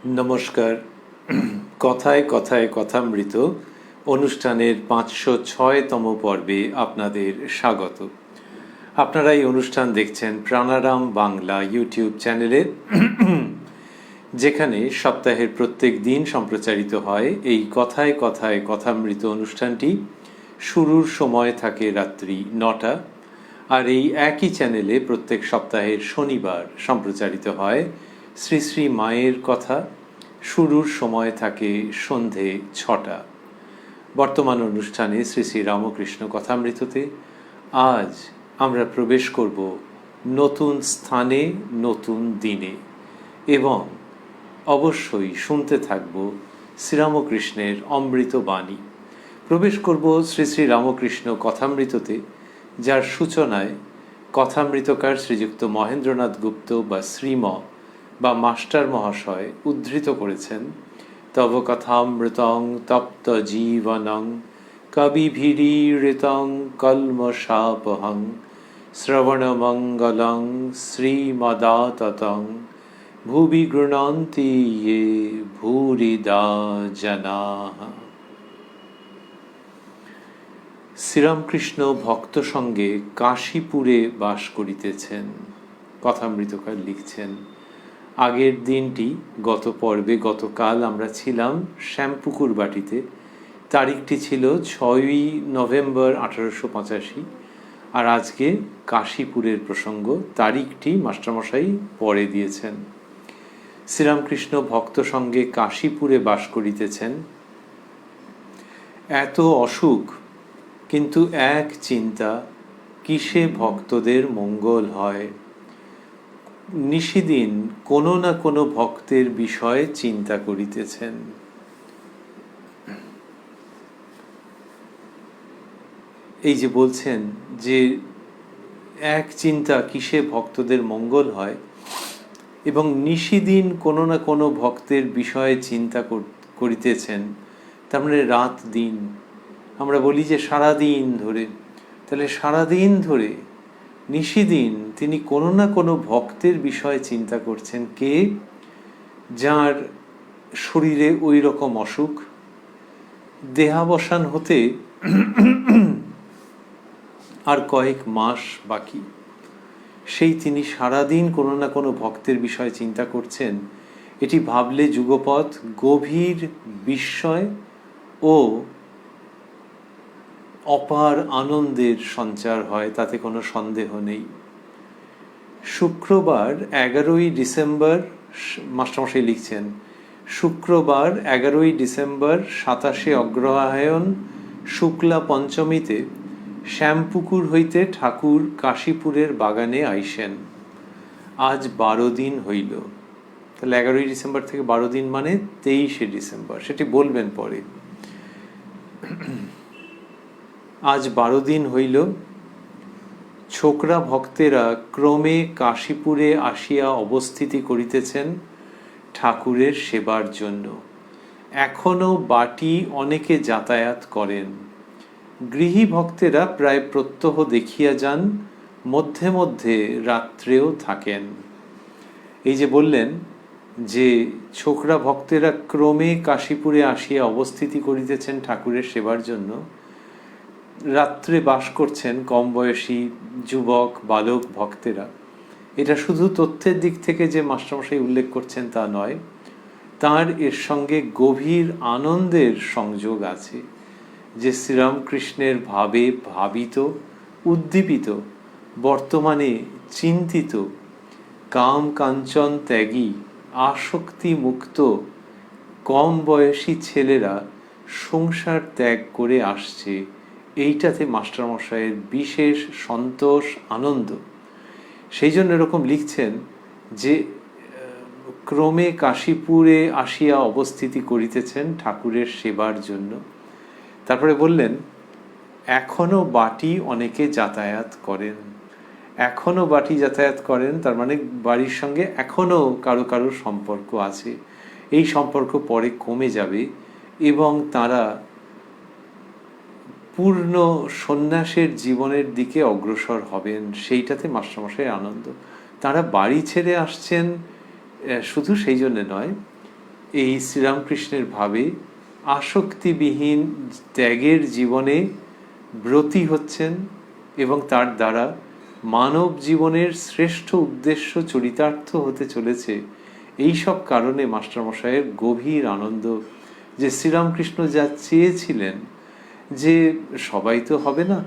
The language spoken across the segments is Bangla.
নমস্কার। কথায় কথায় কথামৃত অনুষ্ঠানের 506তম পর্বে আপনাদের স্বাগত। আপনারা এই অনুষ্ঠান দেখছেন প্রাণারাম বাংলা ইউটিউব চ্যানেলে, যেখানে সপ্তাহের প্রত্যেক দিন সম্প্রচারিত হয় এই কথায় কথায় কথামৃত অনুষ্ঠানটি। শুরুর সময় থাকে রাত্রি 9টা, আর এই একই চ্যানেলে প্রত্যেক সপ্তাহের শনিবার সম্প্রচারিত হয় শ্রী শ্রী মায়ের কথা। শুরুর সময় থাকে সন্ধে 6টা। বর্তমান অনুষ্ঠানে শ্রী শ্রী রামকৃষ্ণ কথামৃততে আজ আমরা প্রবেশ করব নতুন স্থানে, নতুন দিনে, এবং অবশ্যই শুনতে থাকব শ্রীরামকৃষ্ণের অমৃত বাণী। প্রবেশ করব শ্রী শ্রী রামকৃষ্ণ কথামৃততে, যার সূচনায় কথামৃতকার শ্রীযুক্ত মহেন্দ্রনাথ গুপ্ত বা শ্রীম বা মাস্টার মহাশয় উদ্ধৃত করেছেন, তব কথামৃতং তপ্ত জীবনং কবিভিরীড়িতং কল্মষাপহং শ্রবণমঙ্গলং শ্রীমদাততং ভুবি গৃণন্তি ইয়ে ভূরিদা জনাঃ। শ্রীরামকৃষ্ণ ভক্ত সঙ্গে কাশীপুরে বাস করিতেছেন। কথামৃতকার লিখছেন, আগের দিনটি গত পর্বে গতকাল আমরা ছিলাম শ্যামপুকুর বাটিতে। তারিখটি ছিল 6ই নভেম্বর 1885, আর আজকে কাশীপুরের প্রসঙ্গ। তারিখটি মাস্টারমশাই পরে দিয়েছেন। শ্রীরামকৃষ্ণ ভক্ত সঙ্গে কাশীপুরে বাস করিতেছেন। এত অসুখ, কিন্তু এক চিন্তা, কিসে ভক্তদের মঙ্গল হয়। নিশিদিন কোনো না কোনো ভক্তের বিষয়ে চিন্তা করিতেছেন। এই যে বলছেন যে এক চিন্তা, কিসে ভক্তদের মঙ্গল হয়, এবং নিশিদিন কোনো না কোনো ভক্তের বিষয়ে চিন্তা করিতেছেন, তার মানে রাত দিন। আমরা বলি যে সারাদিন ধরে, তাহলে সারাদিন ধরে নিশিদিন তিনি কোনো না কোনো ভক্তের বিষয়ে চিন্তা করছেন। কে? যার শরীরে ওই রকম অসুখ, দেহাবসান হতে আর কয়েক মাস বাকি, সেই তিনি সারাদিন কোনো না কোনো ভক্তের বিষয়ে চিন্তা করছেন। এটি ভাবলে যুগপৎ গভীর বিস্ময় ও অপার আনন্দের সঞ্চার হয়, তাতে কোনো সন্দেহ নেই। শুক্রবার 11ই ডিসেম্বর, মাস্টারমশাই লিখছেন, শুক্রবার 11ই ডিসেম্বর 27শে অগ্রহায়ণ শুক্লা পঞ্চমীতে শ্যামপুকুর হইতে ঠাকুর কাশীপুরের বাগানে আইসেন। আজ 12 দিন হইল। তাহলে 11ই ডিসেম্বর থেকে 12 দিন মানে 23শে ডিসেম্বর, সেটি বলবেন পরে। আজ 12 দিন হইল। ছোকরা ভক্তেরা ক্রমে কাশীপুরে আসিয়া অবস্থিতি করিতেছেন ঠাকুরের সেবার জন্য। এখনো বাটি অনেকে যাতায়াত করেন। গৃহী ভক্তেরা প্রায় প্রত্যহ দেখিয়া যান, মধ্যে মধ্যে রাত্রেও থাকেন। এই যে বললেন যে ছোকরা ভক্তেরা ক্রমে কাশীপুরে আসিয়া অবস্থিতি করিতেছেন ঠাকুরের সেবার জন্য, রাত্রে বাস করছেন কম বয়সী যুবক বালক ভক্তেরা। এটা শুধু তথ্যের দিক থেকে যে মাস্টারমশাই উল্লেখ করছেন তা নয়, তার এর সঙ্গে গভীর আনন্দের সংযোগ আছে। যে শ্রীরামকৃষ্ণের ভাবে ভাবিত, উদ্দীপিত, বর্তমানে চিন্তিত, কাম কাঞ্চন ত্যাগী, আসক্তি মুক্ত কম বয়সী ছেলেরা সংসার ত্যাগ করে আসছে, এইটাতে মাস্টারমশাইয়ের বিশেষ সন্তোষ, আনন্দ। সেই জন্য এরকম লিখছেন যে ক্রমে কাশীপুরে আসিয়া অবস্থিতি করিতেছেন ঠাকুরের সেবার জন্য। তারপরে বললেন, এখনো বাটি অনেকে যাতায়াত করেন। এখনো বাটি যাতায়াত করেন, তার মানে বাড়ির সঙ্গে এখনো কারো কারো সম্পর্ক আছে। এই সম্পর্ক পরে কমে যাবে এবং তারা পূর্ণ সন্ন্যাসের জীবনের দিকে অগ্রসর হবেন, সেইটাতে মাস্টারমশাইয়ের আনন্দ। তারা বাড়ি ছেড়ে আসছেন শুধু সেই জন্য নয়, এই শ্রীরামকৃষ্ণের ভাবে আসক্তিবিহীন ত্যাগের জীবনে ব্রতী হচ্ছেন এবং তার দ্বারা মানব জীবনের শ্রেষ্ঠ উদ্দেশ্য চরিতার্থ হতে চলেছে। এই সব কারণে মাস্টারমশাইয়ের গভীর আনন্দ যে শ্রীরামকৃষ্ণ যা চেয়েছিলেন যে সবাই তো হবে না,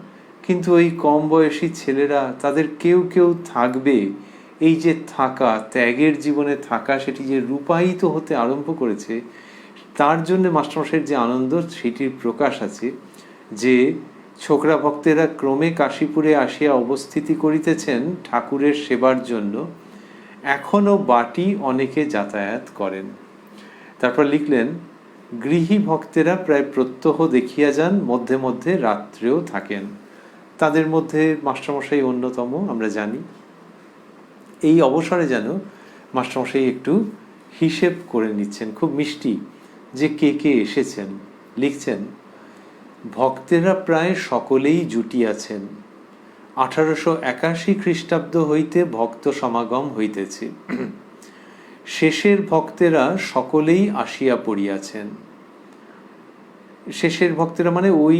কিন্তু ওই কম বয়সী ছেলেরা তাদের কেউ কেউ থাকবে, এই যে থাকা, ত্যাগের জীবনে থাকা, সেটি যে রূপায়িত হতে আরম্ভ করেছে, তার জন্য মাস্টারমশাইয়ের যে আনন্দ সেটির প্রকাশ আছে। যে ছোকরা ভক্তেরা ক্রমে কাশীপুরে আসিয়া অবস্থিতি করিতেছেন ঠাকুরের সেবার জন্য, এখনও বাটি অনেকে যাতায়াত করেন। তারপর লিখলেন, গৃহী ভক্তেরা প্রায় প্রত্যহ দেখিয়া যান, মধ্যে মধ্যে রাত্রেও থাকেন। তাদের মধ্যে মাস্টারমশাই অন্যতম, আমরা জানি। এই অবসরে যেন মাস্টারমশাই একটু হিসেব করে নিচ্ছেন, খুব মিষ্টি, যে কে কে এসেছেন। লিখছেন, ভক্তেরা প্রায় সকলেই জুটিয়াছেন। 1881 খ্রিস্টাব্দ হইতে ভক্ত সমাগম হইতেছে। শেষের ভক্তেরা সকলেই আসিয়া পড়িয়াছেন। শেষের ভক্তেরা মানে ওই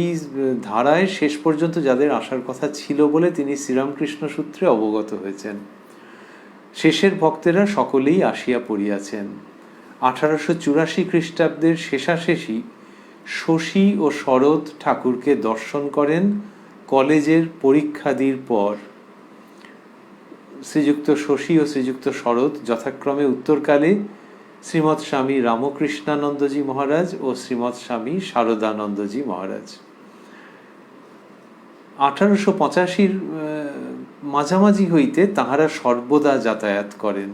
ধারায় শেষ পর্যন্ত যাদের আসার কথা ছিল বলে তিনি শ্রীরামকৃষ্ণ সূত্রে অবগত হয়েছেন। শেষের ভক্তেরা সকলেই আসিয়া পড়িয়াছেন। 1884 খ্রিস্টাব্দের শেষাশেষি শশী ও শরৎ ঠাকুরকে দর্শন করেন কলেজের পরীক্ষাদির পর। শ্রীযুক্ত শশী ও শ্রীযুক্ত শরৎ যথাক্রমে উত্তরকালে শ্রীমৎ স্বামী রামকৃষ্ণানন্দজি মহারাজ ও শ্রীমৎ স্বামী শারদানন্দজি মহারাজ। 1885 মাঝামাঝি হইতে তাহারা সর্বদা যাতায়াত করেন।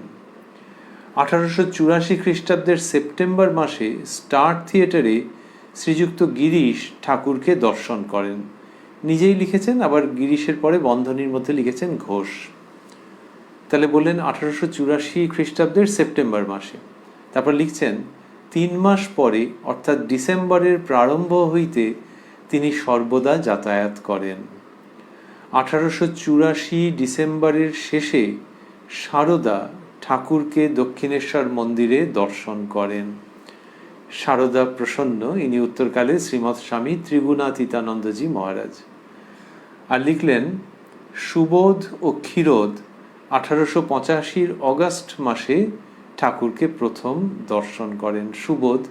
1884 খ্রিস্টাব্দের সেপ্টেম্বর মাসে স্টার থিয়েটারে শ্রীযুক্ত গিরিশ ঠাকুরকে দর্শন করেন। নিজেই লিখেছেন, আবার গিরিশের পরে বন্ধনীর মধ্যে লিখেছেন ঘোষ। তাহলে বললেন 1884 খ্রিস্টাব্দের সেপ্টেম্বর মাসে। তারপর লিখছেন, 3 মাস পরে অর্থাৎ ডিসেম্বরের প্রারম্ভ হইতে তিনি সর্বদা যাতায়াত করেন। 1884 ডিসেম্বরের শেষে শারদা ঠাকুরকে দক্ষিণেশ্বর মন্দিরে দর্শন করেন। শারদা প্রসন্ন, ইনি উত্তরকালে শ্রীমৎ স্বামী ত্রিগুণাতীতানন্দজি মহারাজ। আর লিখলেন, সুবোধ ও ক্ষীরোদ 1885 অগাস্ট মাসে ঠাকুরকে প্রথম দর্শন করেন। সুবোধ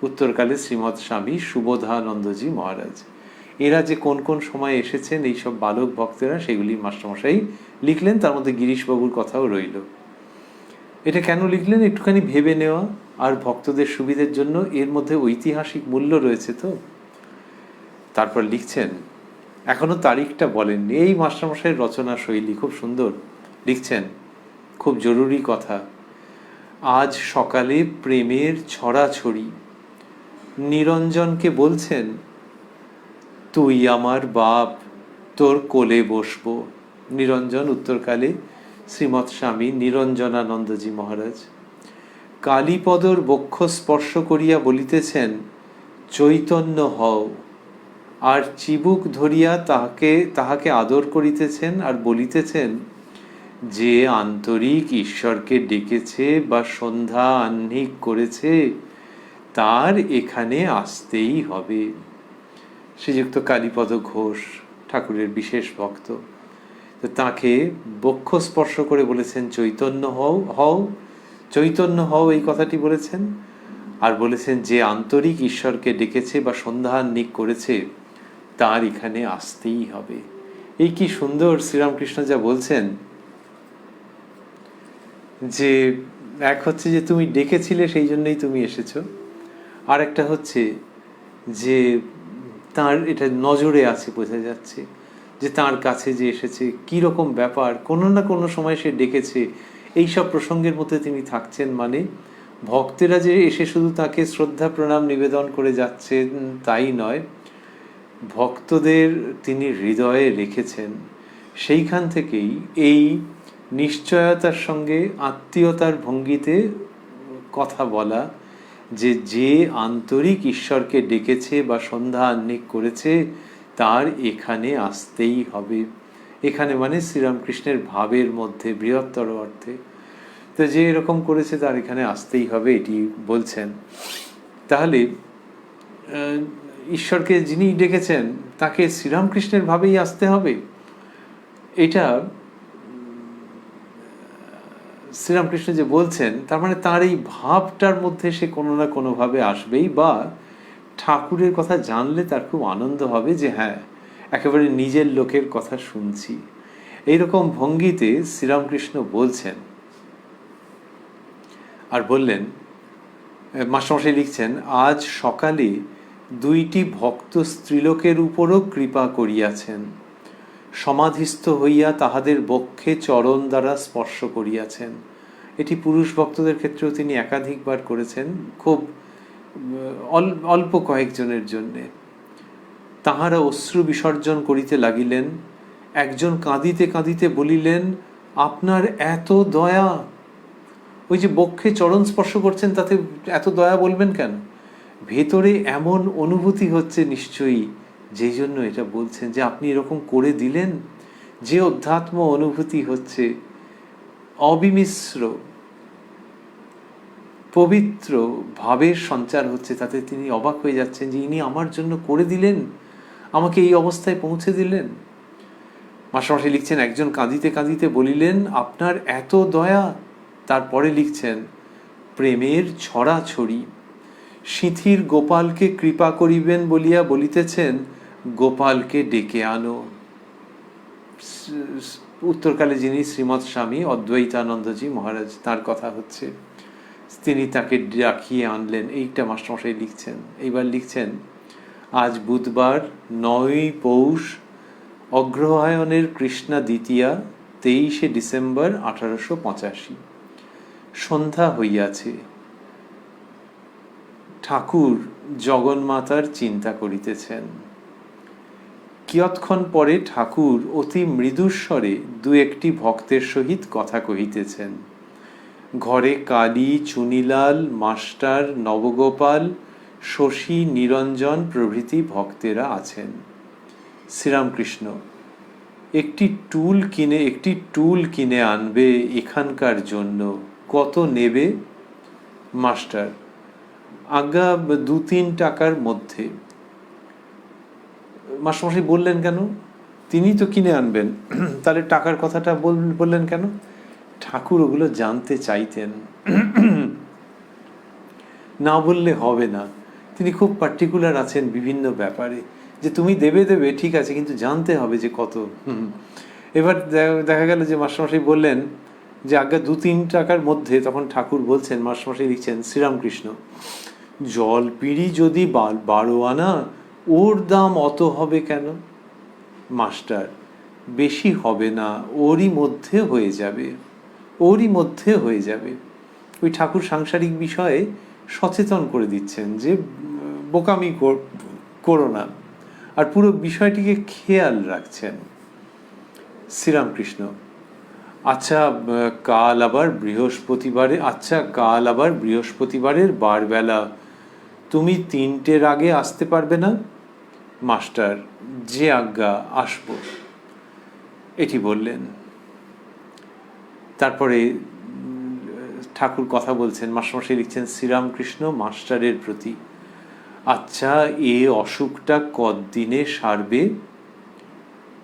উত্তরকালে শ্রীমৎ স্বামী সুবোধানন্দজি মহারাজ। এরা যে কোন কোন সময় এসেছেন এইসব বালক ভক্তেরা, সেগুলি মাস্টারমশাই লিখলেন। তার মধ্যে গিরিশবাবুর কথাও রইল। এটা কেন লিখলেন একটুখানি ভেবে নেওয়া, আর ভক্তদের সুবিধের জন্য। এর মধ্যে ঐতিহাসিক মূল্য রয়েছে তো। তারপর লিখছেন, এখনো তারিখটা বলেননি। এই মাস্টারমশাইয়ের রচনা শৈলী খুব সুন্দর। লিখছেন, খুব জরুরি কথা, আজ সকালে প্রেমের ছড়াছড়ি। নিরঞ্জনকে বলছেন, তুই আমার বাপ, তোর কোলে বসবো। নিরঞ্জন উত্তরকালে শ্রীমৎ স্বামী নিরঞ্জনানন্দজি মহারাজ। কালীপদর বক্ষ স্পর্শ করিয়া বলিতেছেন, চৈতন্য হও। আর চিবুক ধরিয়া তাহাকে আদর করিতেছেন আর বলিতেছেন, যে আন্তরিক ঈশ্বরকে ডেকেছে বা সন্ধ্যা আহ্নিক করেছে তার এখানে আসতেই হবে। শ্রীযুক্ত কালীপদ ঘোষ ঠাকুরের বিশেষ ভক্ত। তো তাকে বক্ষ স্পর্শ করে বলেছেন, চৈতন্য হও, চৈতন্য হও, এই কথাটি বলেছেন। আর বলেছেন, যে আন্তরিক ঈশ্বরকে ডেকেছে বা সন্ধ্যাহ্নিক করেছে তার এখানে আসতেই হবে। এই কি সুন্দর শ্রীরামকৃষ্ণ যা বলছেন, যে এক হচ্ছে যে তুমি ডেকেছিলে সেই জন্যই তুমি এসেছো, আর একটা হচ্ছে যে তার এটা নজরে আছে, বোঝা যাচ্ছে যে তার কাছে যে এসেছে কি রকম ব্যাপার, কোনো না কোনো সময় সে ডেকেছে। এই সব প্রসঙ্গের মধ্যে তিনি থাকছেন, মানে ভক্তেরা যে এসে শুধু তাকে শ্রদ্ধা প্রণাম নিবেদন করে যাচ্ছে তাই নয়, ভক্তদের তিনি হৃদয়ে রেখেছেন। সেইখান থেকেই এই নিশ্চয়তার সঙ্গে আত্মীয়তার ভঙ্গিতে কথা বলা, যে আন্তরিক ঈশ্বরকে ডেকেছে বা সন্ধ্যা আহ্নিক করেছে তার এখানে আসতেই হবে। এখানে মানে শ্রীরামকৃষ্ণের ভাবের মধ্যে বৃহত্তর অর্থে। তো যে এরকম করেছে তার এখানে আসতেই হবে, এটি বলছেন। তাহলে ঈশ্বরকে যিনি ডেকেছেন তাকে শ্রীরামকৃষ্ণের ভাবেই আসতে হবে, এটা শ্রীরামকৃষ্ণ যে বলছেন তার মানে তার এই ভাবটার মধ্যে সে কোনো না কোনোভাবে আসবেই, বা ঠাকুরের কথা জানলে তার খুব আনন্দ হবে যে হ্যাঁ, একেবারে নিজের লোকের কথা শুনছি, এইরকম ভঙ্গিতে শ্রীরামকৃষ্ণ বলছেন। আর বললেন, মাস্টারমশাই লিখছেন, আজ সকালে 2টি ভক্ত স্ত্রীলোকের উপরও কৃপা করিয়াছেন, সমাধিস্থ হইয়া তাহাদের বক্ষে চরণ দ্বারা স্পর্শ করিয়াছেন। এটি পুরুষ ভক্তদের ক্ষেত্রেও তিনি একাধিকবার করেছেন, খুব অল্প কয়েকজনের জন্যে। তাহারা অশ্রু বিসর্জন করিতে লাগিলেন। একজন কাঁদিতে কাঁদিতে বলিলেন, আপনার এত দয়া! ওই যে বক্ষে চরণ স্পর্শ করছেন তাতে এত দয়া বলবেন কেন? ভেতরে এমন অনুভূতি হচ্ছে নিশ্চয়ই, যেই জন্য এটা বলছেন যে আপনি এরকম করে দিলেন। যে অধ্যাত্ম অনুভূতি হচ্ছে, অবিমিশ্র পবিত্র ভাবের সঞ্চার হচ্ছে, তাতে তিনি অবাক হয়ে যাচ্ছেন যে ইনি আমার জন্য করে দিলেন, আমাকে এই অবস্থায় পৌঁছে দিলেন। মাস্টারমশাই লিখছেন, একজন কাঁদিতে কাঁদিতে বলিলেন, আপনার এত দয়া! তারপরে লিখছেন, প্রেমের ছড়াছড়ি। সিঁথির গোপালকে কৃপা করিবেন বলিয়া বলিতেছেন, গোপালকে ডেকে আনো। উত্তরকালে যিনি শ্রীমৎ স্বামী অদ্বৈতানন্দজি মহারাজ, তার কথা হচ্ছে, তিনি তাকে ডাকিয়ে আনলেন, এইটা মাস্টারমশাই লিখছেন। এইবার লিখছেন, আজ বুধবার 9 পৌষ, অগ্রহায়ণের কৃষ্ণা দ্বিতীয়া, 23 ডিসেম্বর 1885। সন্ধ্যা হইয়াছে। ঠাকুর জগন্মাতার চিন্তা করিতেছেন। কিয়ৎক্ষণ পরে ঠাকুর অতি মৃদুস্বরে 2-1টি ভক্তের সহিত কথা কহিতেছেন। ঘরে কালী, চুনিলাল, মাস্টার, নবগোপাল, শশী, নিরঞ্জন প্রভৃতি ভক্তেরা আছেন। শ্রীরামকৃষ্ণ, একটি টুল কিনে আনবে এখানকার জন্য, কত নেবে? মাস্টার, আজ্ঞা 2-3 টাকার মধ্যে। মাস্টারমশাই বললেন কেন? তিনি তো কিনে আনবেন, তাহলে টাকার কথাটা বললেন কেন? ঠাকুর ওগুলো জানতে চাইতেন, না বললে হবে না। তিনি খুব পার্টিকুলার আছেন বিভিন্ন ব্যাপারে, যে তুমি দেবে ঠিক আছে, কিন্তু জানতে হবে যে কত। এবার দেখা গেল যে মাস্টারমশাই বললেন যে আজ্ঞা 2-3 টাকার মধ্যে। তখন ঠাকুর বলছেন, মাস্টারমশাই লিখছেন, শ্রীরামকৃষ্ণ, জল পিঁড়ি যদি 12 আনা, ওর দাম অত হবে কেন? মাস্টার, বেশি হবে না, ওরই মধ্যে হয়ে যাবে। ওই ঠাকুর সাংসারিক বিষয়ে সচেতন করে দিচ্ছেন যে বোকামি করো না, আর পুরো বিষয়টিকে খেয়াল রাখছেন। শ্রীরামকৃষ্ণ, আচ্ছা কাল আবার বৃহস্পতিবারের বারবেলা, তুমি 3টের আগে আসতে পারবে না? মাস্টার, যে আজ্ঞা, আসব। এটি বললেন। তারপরে ঠাকুর কথা বলছেন, মাস্টারমশাই লিখছেন, শ্রীরামকৃষ্ণ মাস্টারের প্রতি, আচ্ছা এ অসুখটা কতদিনে সারবে?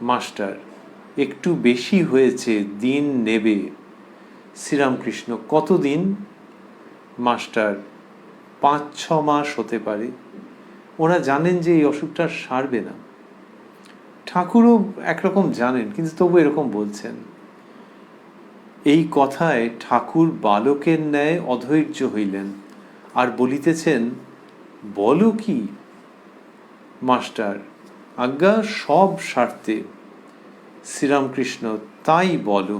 মাস্টার, একটু বেশি হয়েছে, দিন নেবে। শ্রীরামকৃষ্ণ, কতদিন? মাস্টার, 5-6 মাস হতে পারে। ওরা জানেন যে এই অসুখটা সারবে না। ঠাকুরও একরকম জানেন, কিন্তু তবু এরকম বলছেন। এই কথায় ঠাকুর বালকের ন্যায় অধৈর্য হইলেন, আর বলিতেছেন, বলো কি? মাস্টার, আজ্ঞা সব স্বার্থে। শ্রীরামকৃষ্ণ, তাই বলো।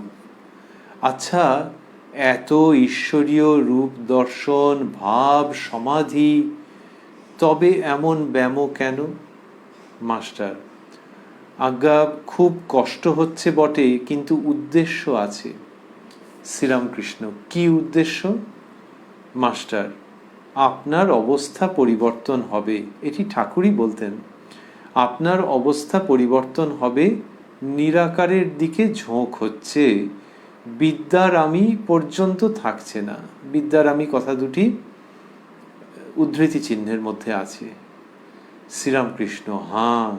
আচ্ছা, এত ঈশ্বরীয় রূপ দর্শন, ভাব, সমাধি, তবে এমন ব্যাম কেন? মাস্টার, আজ্ঞা খুব কষ্ট হচ্ছে বটে, কিন্তু উদ্দেশ্য আছে। শ্রীরামকৃষ্ণ, কি উদ্দেশ্য? মাস্টার, আপনার অবস্থা পরিবর্তন হবে। এটি ঠাকুরই বলতেন। আপনার অবস্থা পরিবর্তন হবে, নিরাকারের দিকে ঝোঁক হচ্ছে, বিদ্যার আমি পর্যন্ত থাকছে না। বিদ্যার আমি কথা দুটি উদ্ধৃতি চিহ্নের মধ্যে আছে। শ্রীরামকৃষ্ণ: হ্যাঁ,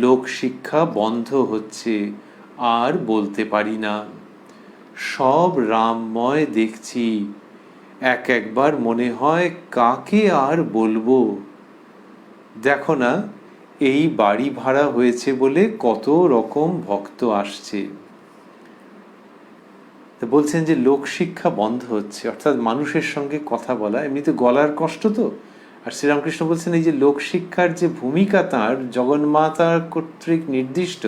লোক শিক্ষা বন্ধ হচ্ছে, আর বলতে পারি না। সব রামময় দেখছি, একবার মনে হয় কাকে আর বলবো। দেখো না, এই বাড়ি ভাড়া হয়েছে বলে কত রকম ভক্ত আসছে। বলছেন যে লোক শিক্ষা বন্ধ হচ্ছে, অর্থাৎ মানুষের সঙ্গে কথা বলা, এমনিতে গলার কষ্ট তো। আর শ্রীরামকৃষ্ণ বলছেন এই যে লোক শিক্ষার যে ভূমিকা তাঁর জগন্মাতার কর্তৃক নির্দিষ্ট,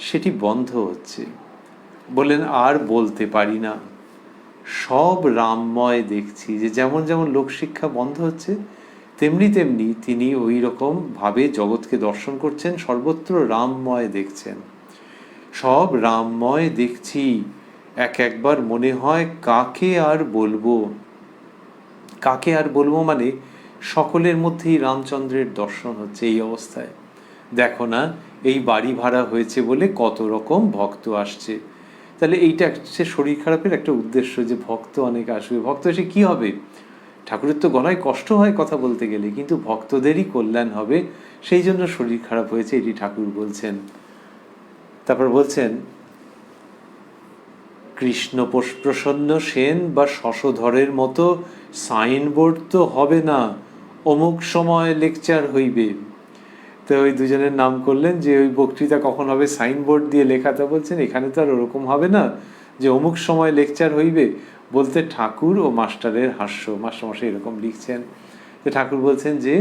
সেটি বন্ধ হচ্ছে। বললেন আর বলতে পারি না। সব রামময় দেখছি, যে যেমন যেমন লোকশিক্ষা বন্ধ হচ্ছে তেমনি তেমনি তিনি ওই রকম ভাবে জগৎকে দর্শন করছেন, সর্বত্র রামময় দেখছেন। সব রামময় দেখছি, একবার মনে হয় কাকে আর বলবো। কাকে আর বলবো মানে সকলের মধ্যেই রামচন্দ্রের দর্শন হচ্ছে এই অবস্থায়। দেখো না, এই বাড়ি ভাড়া হয়েছে বলে কত রকম ভক্ত আসছে। তাহলে এইটা হচ্ছে শরীর খারাপের একটা উদ্দেশ্য, যে ভক্ত অনেক আসবে। ভক্ত এসে কি হবে? ঠাকুরের তো গলায় কষ্ট হয় কথা বলতে গেলে, কিন্তু ভক্তদেরই কল্যাণ হবে, সেই জন্য শরীর খারাপ হয়েছে, এটি ঠাকুর বলছেন। তারপর বলছেন, কৃষ্ণ প্রসন্ন সেন বা শশধরের মতো সাইনবোর্ড তো হবে না, অমুক সময় লেকচার হইবে। তো ওই দুজনের নাম করলেন, যে ওই বক্তৃতা কখন হবে সাইনবোর্ড দিয়ে লেখাতে। বলছেন এখানে তো আর ওরকম হবে না যে অমুক সময় লেকচার হইবে, বলতে ঠাকুর ও মাস্টারের হাস্য। মাস্টারমশাই এরকম লিখছেন। তো ঠাকুর বলছেন যে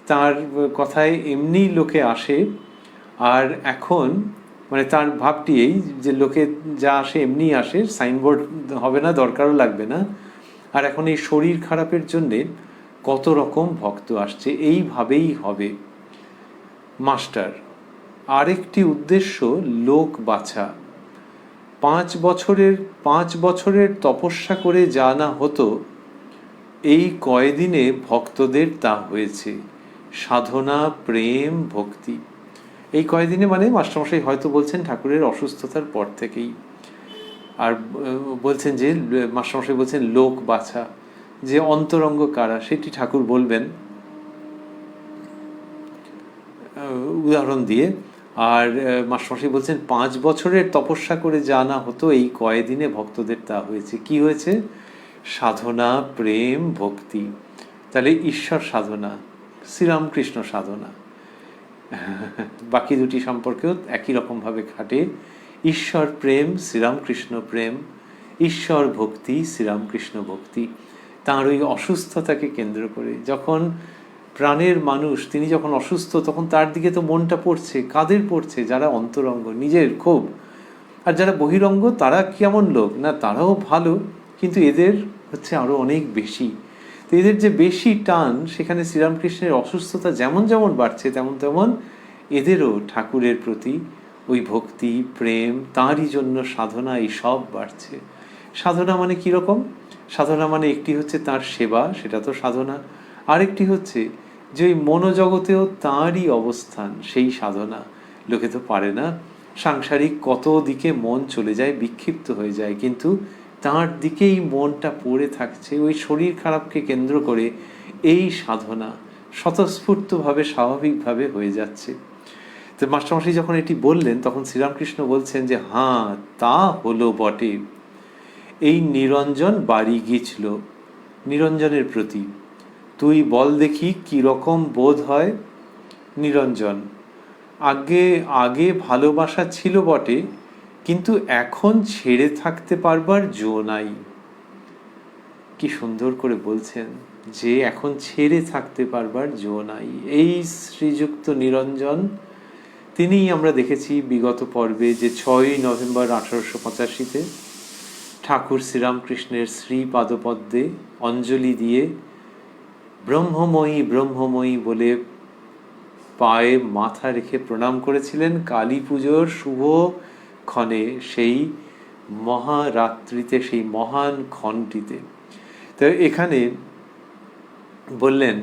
তার কথায় এমনি লোকে আসে, আর এখন মানে তার ভাবটি এই যে লোকে যা আসে এমনি আসে, সাইনবোর্ড হবে না, দরকারও লাগবে না। আর এখন এই শরীর খারাপের জন্যে কত রকম ভক্ত আসছে, এইভাবেই হবে। মাস্টার আরেকটি উদ্দেশ্য লোক বাছা। 5 বছরের তপস্যা করে যা না হতো, এই কয়দিনে ভক্তদের তা হয়েছে। সাধনা, প্রেম, ভক্তি। এই কয়দিনে মানে মাস্টারমশাই হয়তো বলছেন ঠাকুরের অসুস্থতার পর থেকেই। আর বলছেন যে মাস্টারমশাই বলছেন লোক বাছা, যে অন্তরঙ্গ কারা সেটি ঠাকুর বলবেন উদাহরণ দিয়ে। আর মাস্টারমশাই বলছেন 5 বছরের তপস্যা করে যা না হতো, এই কয়দিনে ভক্তদের তা হয়েছে। কি হয়েছে? সাধনা, প্রেম, ভক্তি। তাহলে ঈশ্বর সাধনা, শ্রীরামকৃষ্ণ সাধনা, বাকি দুটি সম্পর্কেও একই রকমভাবে খাটে। ঈশ্বর প্রেম, শ্রীরামকৃষ্ণ প্রেম, ঈশ্বর ভক্তি, শ্রীরামকৃষ্ণ ভক্তি। তাঁর ওই অসুস্থতাকে কেন্দ্র করে, যখন প্রাণের মানুষ তিনি যখন অসুস্থ, তখন তার দিকে তো মনটা পড়ছে। কাদের পড়ছে? যারা অন্তরঙ্গ, নিজের খুব। আর যারা বহিরঙ্গ তারা কেমন লোক না, তারাও ভালো, কিন্তু এদের হচ্ছে আরো অনেক বেশি। তো এদের যে বেশি টান, সেখানে শ্রীরামকৃষ্ণের অসুস্থতা যেমন যেমন বাড়ছে, তেমন তেমন এদেরও ঠাকুরের প্রতি ওই ভক্তি, প্রেম, তাঁরই জন্য সাধনা, এই সব বাড়ছে। সাধনা মানে কীরকম? সাধনা মানে একটি হচ্ছে তাঁর সেবা, সেটা তো সাধনা। আরেকটি হচ্ছে যে ওই মনোজগতেও তাঁরই অবস্থান, সেই সাধনা। লোকে তো পারে না, সাংসারিক কত দিকে মন চলে যায়, বিক্ষিপ্ত হয়ে যায়, কিন্তু তাঁর দিকেই মনটা পড়ে থাকছে। ওই শরীর খারাপকে কেন্দ্র করে এই সাধনা স্বতঃস্ফূর্তভাবে, স্বাভাবিকভাবে হয়ে যাচ্ছে। তো মাস্টারমশাই যখন এটি বললেন, তখন শ্রীরামকৃষ্ণ বলছেন যে হ্যাঁ, তা হলো বটে। এই নিরঞ্জন বাড়ি গিয়েছিল, নিরঞ্জনের প্রতি তুই বল দেখি কি রকম বোধ হয়। নিরঞ্জন: আগে ভালোবাসা ছিল বটে, কিন্তু এখন ছেড়ে থাকতে পারবার জো নাই। কি সুন্দর করে বলছেন যে এখন ছেড়ে থাকতে পারবার জো নাই। এই শ্রীযুক্ত নিরঞ্জন, তিনিই আমরা দেখেছি বিগত পর্বে যে 6ই নভেম্বর 1885-তে ঠাকুর শ্রীরামকৃষ্ণের শ্রী পাদপদ্মে অঞ্জলি দিয়ে ব্রহ্মময়ী ব্রহ্মময়ী বলে পায়ে মাথা রেখে প্রণাম করেছিলেন কালী পুজোর শুভ ক্ষণে, সেই মহারাত্রিতে, সেই মহান ক্ষণটিতে। তো এখানে বললেন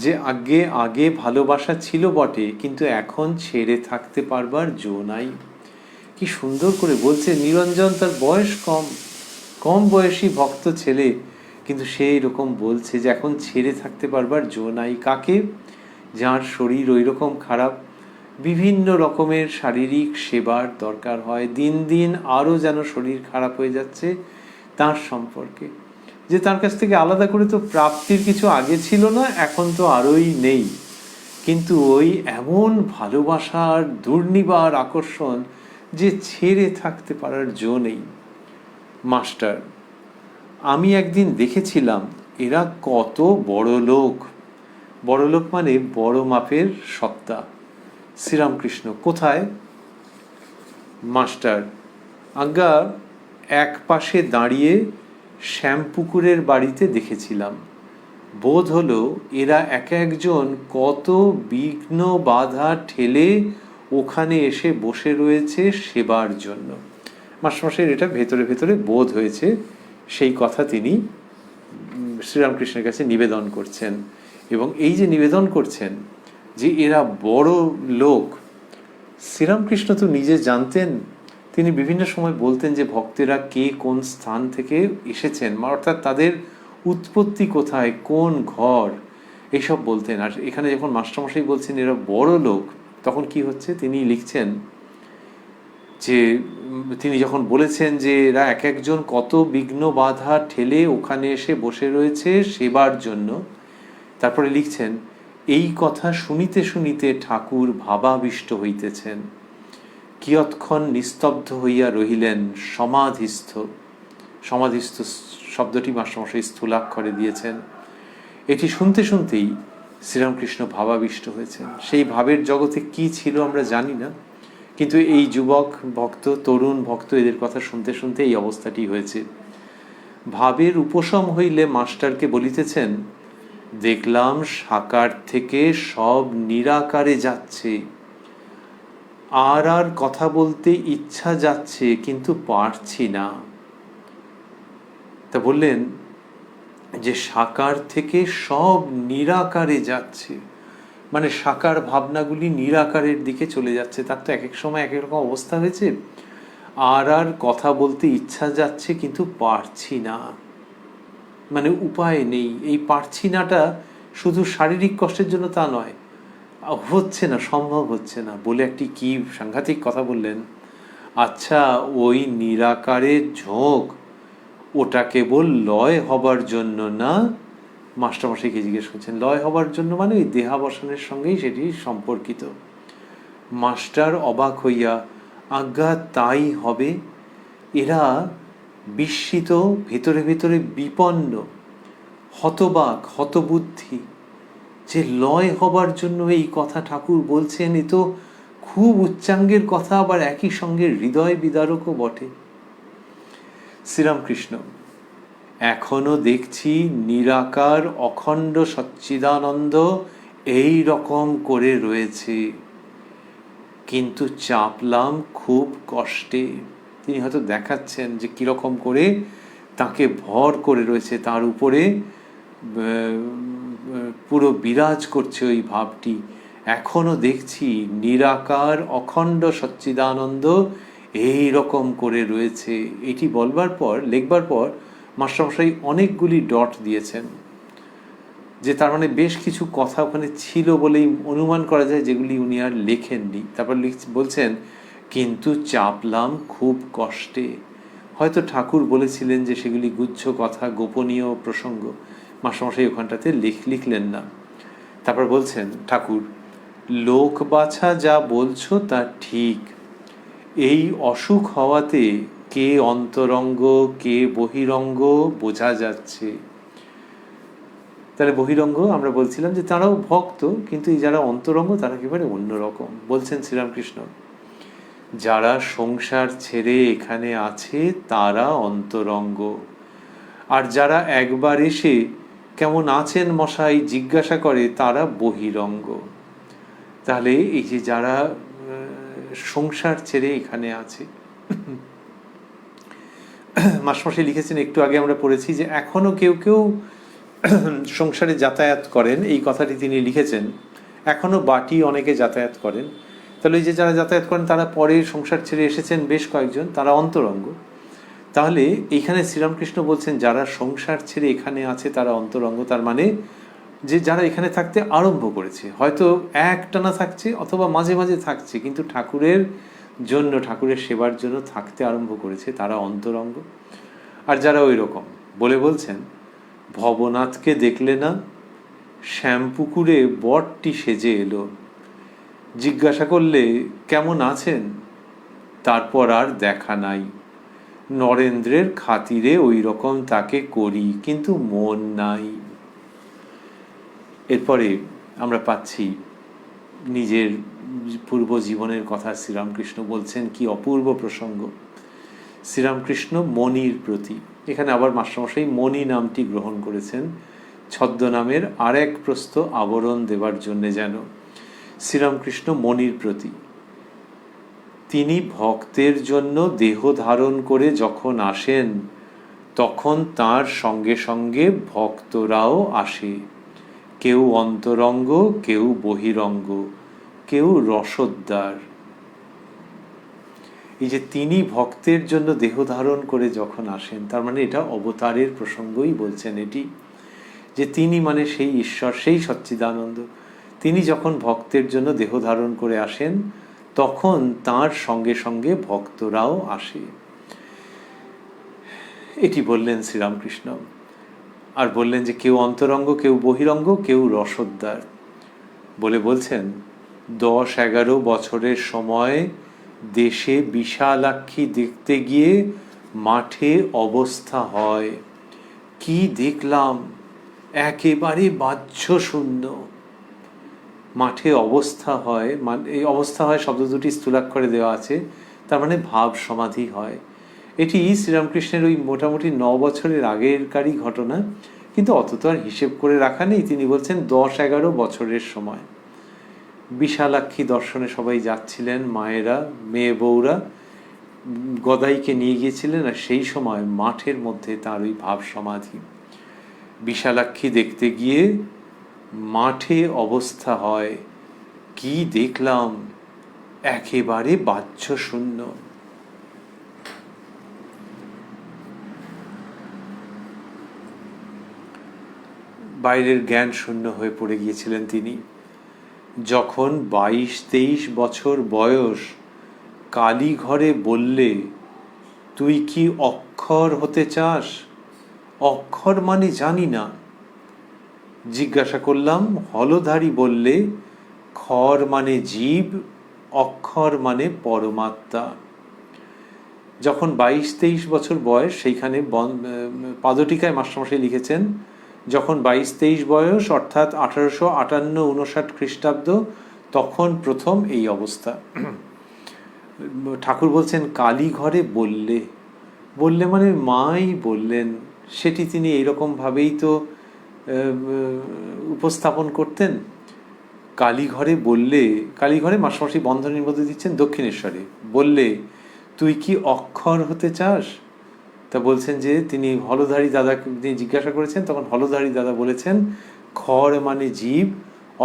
যে আগে ভালোবাসা ছিল বটে, কিন্তু এখন ছেড়ে থাকতে পারবার জো নাই। কি সুন্দর করে বলছে। নিরঞ্জন তার বয়স কম, কম বয়সী ভক্ত ছেলে, কিন্তু সেই রকম বলছে যে এখন ছেড়ে থাকতে পারবার জো নাই। কাকে? যার শরীর ওই রকম খারাপ, বিভিন্ন রকমের শারীরিক সেবার দরকার হয়, দিন দিন আরও যেন শরীর খারাপ হয়ে যাচ্ছে তার সম্পর্কে, যে তার কাছ থেকে আলাদা করে তো প্রাপ্তির কিছু আগে ছিল না, এখন তো আরোই নেই, কিন্তু ওই এমন ভালোবাসার দুর্নিবার আকর্ষণ যে ছেড়ে থাকতে পারার জো নেই। মাস্টার, আমি একদিন দেখেছিলাম এরা কত বড় লোক। বড় লোক মানে বড় মাপের সত্তা। শ্রীরামকৃষ্ণ, কোথায়? মাস্টার, আজ্ঞা এক পাশে দাঁড়িয়ে শ্যামপুকুরের বাড়িতে দেখেছিলাম। বোধ হলো এরা এক একজন কত বিঘ্ন বাধা ঠেলে ওখানে এসে বসে রয়েছে সেবার জন্য। মাস্টারমশাইয়ের এটা ভেতরে ভেতরে বোধ হয়েছে, সেই কথা তিনি শ্রীরামকৃষ্ণের কাছে নিবেদন করছেন। এবং এই যে নিবেদন করছেন যে এরা বড় লোক, শ্রীরামকৃষ্ণ তো নিজে জানতেন। তিনি বিভিন্ন সময় বলতেন যে ভক্তেরা কে কোন স্থান থেকে এসেছেন, অর্থাৎ তাদের উৎপত্তি কোথায়, কোন ঘর, এইসব বলতেন। আর এখানে যখন মাস্টারমশাই বলছেন এরা বড় লোক, তখন কি হচ্ছে তিনি লিখছেন যে তিনি যখন বলেছেন যে এরা এক একজন কত বিঘ্ন বাধা ঠেলে ওখানে এসে বসে রয়েছে সেবার জন্য, তারপরে লিখছেন এই কথা শুনিতে শুনিতে ঠাকুর ভাবাবিষ্ট হইতেছেন, কিয়ৎক্ষণ নিস্তব্ধ হইয়া রহিলেন সমাধিস্থ। সমাধিস্থ শব্দটি মাস্টারমশাই স্থূলাক্ষরে দিয়েছেন। এটি শুনতে শুনতেই শ্রীরামকৃষ্ণ ভাবাবিষ্ট হয়েছেন। সেই ভাবের জগতে কি ছিল আমরা জানি না, কিন্তু এই যুবক ভক্ত, তরুণ ভক্ত, এদের কথা শুনতে শুনতে এই অবস্থাটি হয়েছে। ভাবের উপশম হইলে মাস্টারকে বলিতেছেন, দেখলাম সাকার থেকে সব নিরাকারে যাচ্ছে, আর আর কথা বলতে ইচ্ছা যাচ্ছে কিন্তু পারছি না। তা বললেন যে সাকার থেকে সব নিরাকারে যাচ্ছে, মানে সাকার ভাবনাগুলি নিরাকারের দিকে চলে যাচ্ছে। তার তো এক এক সময় এক এক রকম অবস্থা হয়েছে। আর আর কথা বলতে ইচ্ছা যাচ্ছে কিন্তু পারছি না, মানে উপায় নেই। এই পারছি নাটা শুধু শারীরিক কষ্টের জন্য তা নয়, হচ্ছে না, সম্ভব হচ্ছে না বলে একটি কি সাংঘাতিক কথা বললেন। আচ্ছা, ওই নিরাকারের ঝোঁক ওটা কেবল লয় হবার জন্য না? মাস্টারমশাইকে জিজ্ঞেস করছেন, লয় হবার জন্য মানে ওই দেহাবসানের সঙ্গেই সেটি সম্পর্কিত। মাস্টার অবাক হইয়া, আজ্ঞা তাই হবে। এরা বিস্মিত, ভেতরে ভেতরে বিপন্ন, হতবাক, হতবুদ্ধি, যে লয় হবার জন্য এই কথা ঠাকুর বলছেন, এ তো খুব উচ্চাঙ্গের কথা, আবার একই সঙ্গে হৃদয় বিদারকও বটে। শ্রীরামকৃষ্ণ, এখনো দেখছি নিরাকার অখণ্ড সচ্চিদানন্দ এই রকম করে রয়েছে, কিন্তু চাপলাম খুব কষ্টে। তিনি হয়তো দেখাচ্ছেন যে কিরকম করে তাকে ভর করে রয়েছে, তার উপরে পুরো বিরাজ করছে ওই ভাবটি। এখনো দেখছি নিরাকার অখণ্ড সচ্চিদানন্দ এই রকম করে রয়েছে। এটি বলবার পর, লিখবার পর মাস্টারমশাই অনেকগুলি ডট দিয়েছেন, যে তার মানে বেশ কিছু কথা ওখানে ছিল বলেই অনুমান করা যায়, যেগুলি উনি আর লেখেননি। তারপর বলছেন, কিন্তু চাপলাম খুব কষ্টে। হয়তো ঠাকুর বলেছিলেন যে সেগুলি গুচ্ছ কথা, গোপনীয় প্রসঙ্গ, মাস্টারমশাই ওখানটাতে লিখলেন না। তারপর বলছেন ঠাকুর, লোক বাছা যা বলছো তা ঠিক, এই অসুখ হওয়াতে কে অন্তরঙ্গ কে বহিরঙ্গ বোঝা যাচ্ছে। তাহলে বহিরঙ্গ আমরা বলছিলাম যে তারাও ভক্ত, কিন্তু এই যারা অন্তরঙ্গ তারা একেবারে অন্যরকম। বলছেন শ্রীরামকৃষ্ণ, যারা সংসার ছেড়ে এখানে আছে তারা অন্তরঙ্গ, আর যারা একবার এসে কেমন আছেন মশাই জিজ্ঞাসা করে তারা বহিরঙ্গ। তাহলে এই যে যারা সংসার ছেড়ে এখানে আছে, মাস্টারমশাই লিখেছেন, একটু আগে আমরা পড়েছি যে এখনো কেউ কেউ সংসারে যাতায়াত করেন, এই কথাটি তিনি লিখেছেন। এখনো বাটি অনেকে যাতায়াত করেন, তাহলে এই যে যারা যাতায়াত করেন তারা পরে সংসার ছেড়ে এসেছেন বেশ কয়েকজন, তারা অন্তরঙ্গ। তাহলে এইখানে শ্রীরামকৃষ্ণ বলছেন যারা সংসার ছেড়ে এখানে আছে তারা অন্তরঙ্গ, তার মানে যে যারা এখানে থাকতে আরম্ভ করেছে, হয়তো একটানা থাকছে অথবা মাঝে মাঝে থাকছে, কিন্তু ঠাকুরের জন্য, ঠাকুরের সেবার জন্য থাকতে আরম্ভ করেছে, তারা অন্তরঙ্গ। আর যারা ওই রকম বলছেন ভবনাথকে দেখলে না, শ্যামপুকুরে বটটি সেজে এলো, জিজ্ঞাসা করলে কেমন আছেন, তারপর আর দেখা নাই, নরেন্দ্রের খাতিরে ওই রকম তাকে করি, কিন্তু মন নাই। এরপরে আমরা পাচ্ছি নিজের পূর্ব জীবনের কথা শ্রীরামকৃষ্ণ বলছেন, কি অপূর্ব প্রসঙ্গ। শ্রীরামকৃষ্ণ মণির প্রতি, এখানে আবার মাস্টারমশাই মণি নামটি গ্রহণ করেছেন ছদ্মনামের আর এক প্রস্থ আবরণ দেবার জন্যে, যেন শ্রীরামকৃষ্ণ মণির প্রতি, তিনি ভক্তের জন্য দেহ ধারণ করে যখন আসেন তখন তার সঙ্গে সঙ্গে ভক্তরাও আসে, কেউ অন্তরঙ্গ, কেউ বহিরঙ্গ, কেউ রসদ্বার। এই যে তিনি ভক্তের জন্য দেহ ধারণ করে যখন আসেন, তার মানে এটা অবতারের প্রসঙ্গই বলছেন এটি, যে তিনি মানে সেই ঈশ্বর, সেই সচ্চিদানন্দ, তিনি যখন ভক্তের জন্য দেহ ধারণ করে আসেন তখন তার সঙ্গে সঙ্গে ভক্তরাও আসে, এটি বললেন শ্রীরামকৃষ্ণ। আর বললেন যে কেউ অন্তরঙ্গ, কেউ বহিরঙ্গ, কেউ রসদ্বার। বলছেন 10-11 বছরের সময় দেশে বিশালাক্ষী দেখতে গিয়ে মাঠে অবস্থা হয়, কি দেখলাম, একেবারে বাহ্য শূন্য। মাঠে অবস্থা হয়, এই অবস্থা হয় শব্দ দুটি স্থূলাক্ষরে দেওয়া আছে, তার মানে ভাব সমাধি হয়। এটি শ্রীরামকৃষ্ণের ওই মোটামুটি 9 বছরের আগেরকারই ঘটনা, কিন্তু অত তো আর হিসেব করে রাখা নেই। তিনি বলছেন 10-11 বছরের সময় বিশালাক্ষী দর্শনে সবাই যাচ্ছিলেন, মায়েরা, মেয়ে বউরা গদাইকে নিয়ে গিয়েছিলেন, আর সেই সময় মাঠের মধ্যে তার ওই ভাব সমাধি। বিশালাক্ষী দেখতে গিয়ে মাঠে অবস্থা হয়, কি দেখলাম, একেবারে বাহ্য শূন্য। বাইরের জ্ঞান শূন্য হয়ে পড়ে গিয়েছিলেন তিনি। যখন 22-23 বছর বয়স কালীঘরে বললে, তুই কি অক্ষর হতে চাস? অক্ষর মানে জানি না। জিজ্ঞাসা করলাম, হলধারী বললে, খর মানে জীব, অক্ষর মানে পরমাত্মা। যখন 22-23 বছর বয়স, সেইখানে পাদটিকায় মাস্টারমশাই লিখেছেন যখন 22-23 বয়স, অর্থাৎ 1858-59 খ্রিস্টাব্দ, তখন প্রথম এই অবস্থা। ঠাকুর বলছেন কালীঘরে বললে, বললে মানে মাই বললেন, সেটি তিনি এইরকমভাবেই তো উপস্থাপন করতেন। কালীঘরে বললে, কালীঘরে মাস্টারমশাই বন্ধনীর মধ্যে দিচ্ছেন দক্ষিণেশ্বরে, বললে তুই কি অক্ষর হতে চাস? তা বলছেন যে তিনি হলধারী দাদাকে জিজ্ঞাসা করেছেন, তখন হলধারী দাদা বলেছেন খর মানে জীব,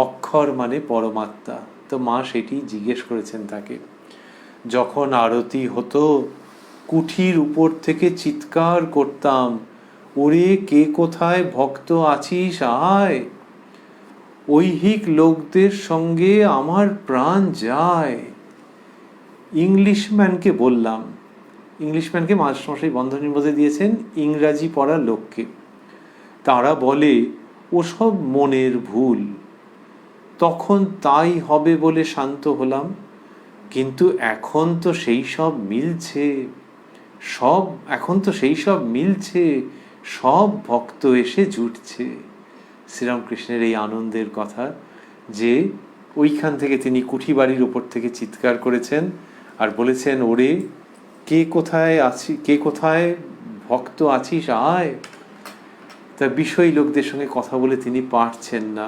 অক্ষর মানে পরমাত্মা। তো মা সেটি জিজ্ঞেস করেছেন তাকে। যখন আরতি হতো কুঠির উপর থেকে চিৎকার করতাম, ওরে কে কোথায় ভক্ত আছিস আয়, ঐহিক লোকদের সঙ্গে আমার প্রাণ যায়। ইংলিশম্যানকে বললাম, ইংলিশম্যানকে মাস্টারমশাই বন্ধনীর মধ্যে দিয়েছেন ইংরাজি পড়ার লোককে, তারা বলে ওসব মনের ভুল। তখন তাই হবে বলে শান্ত হলাম, কিন্তু এখন তো সেই সব মিলছে, এখন তো সেই সব মিলছে, সব ভক্ত এসে জুটছে। শ্রীরামকৃষ্ণের এই আনন্দের কথা, যে ওইখান থেকে তিনি কুঠি বাড়ির ওপর থেকে চিৎকার করেছেন আর বলেছেন, ওরে কে কোথায় আছি, কে কোথায় ভক্ত আছিস আয়। তা বিষয়ী লোকদের সঙ্গে কথা বলে তিনি পারছেন না,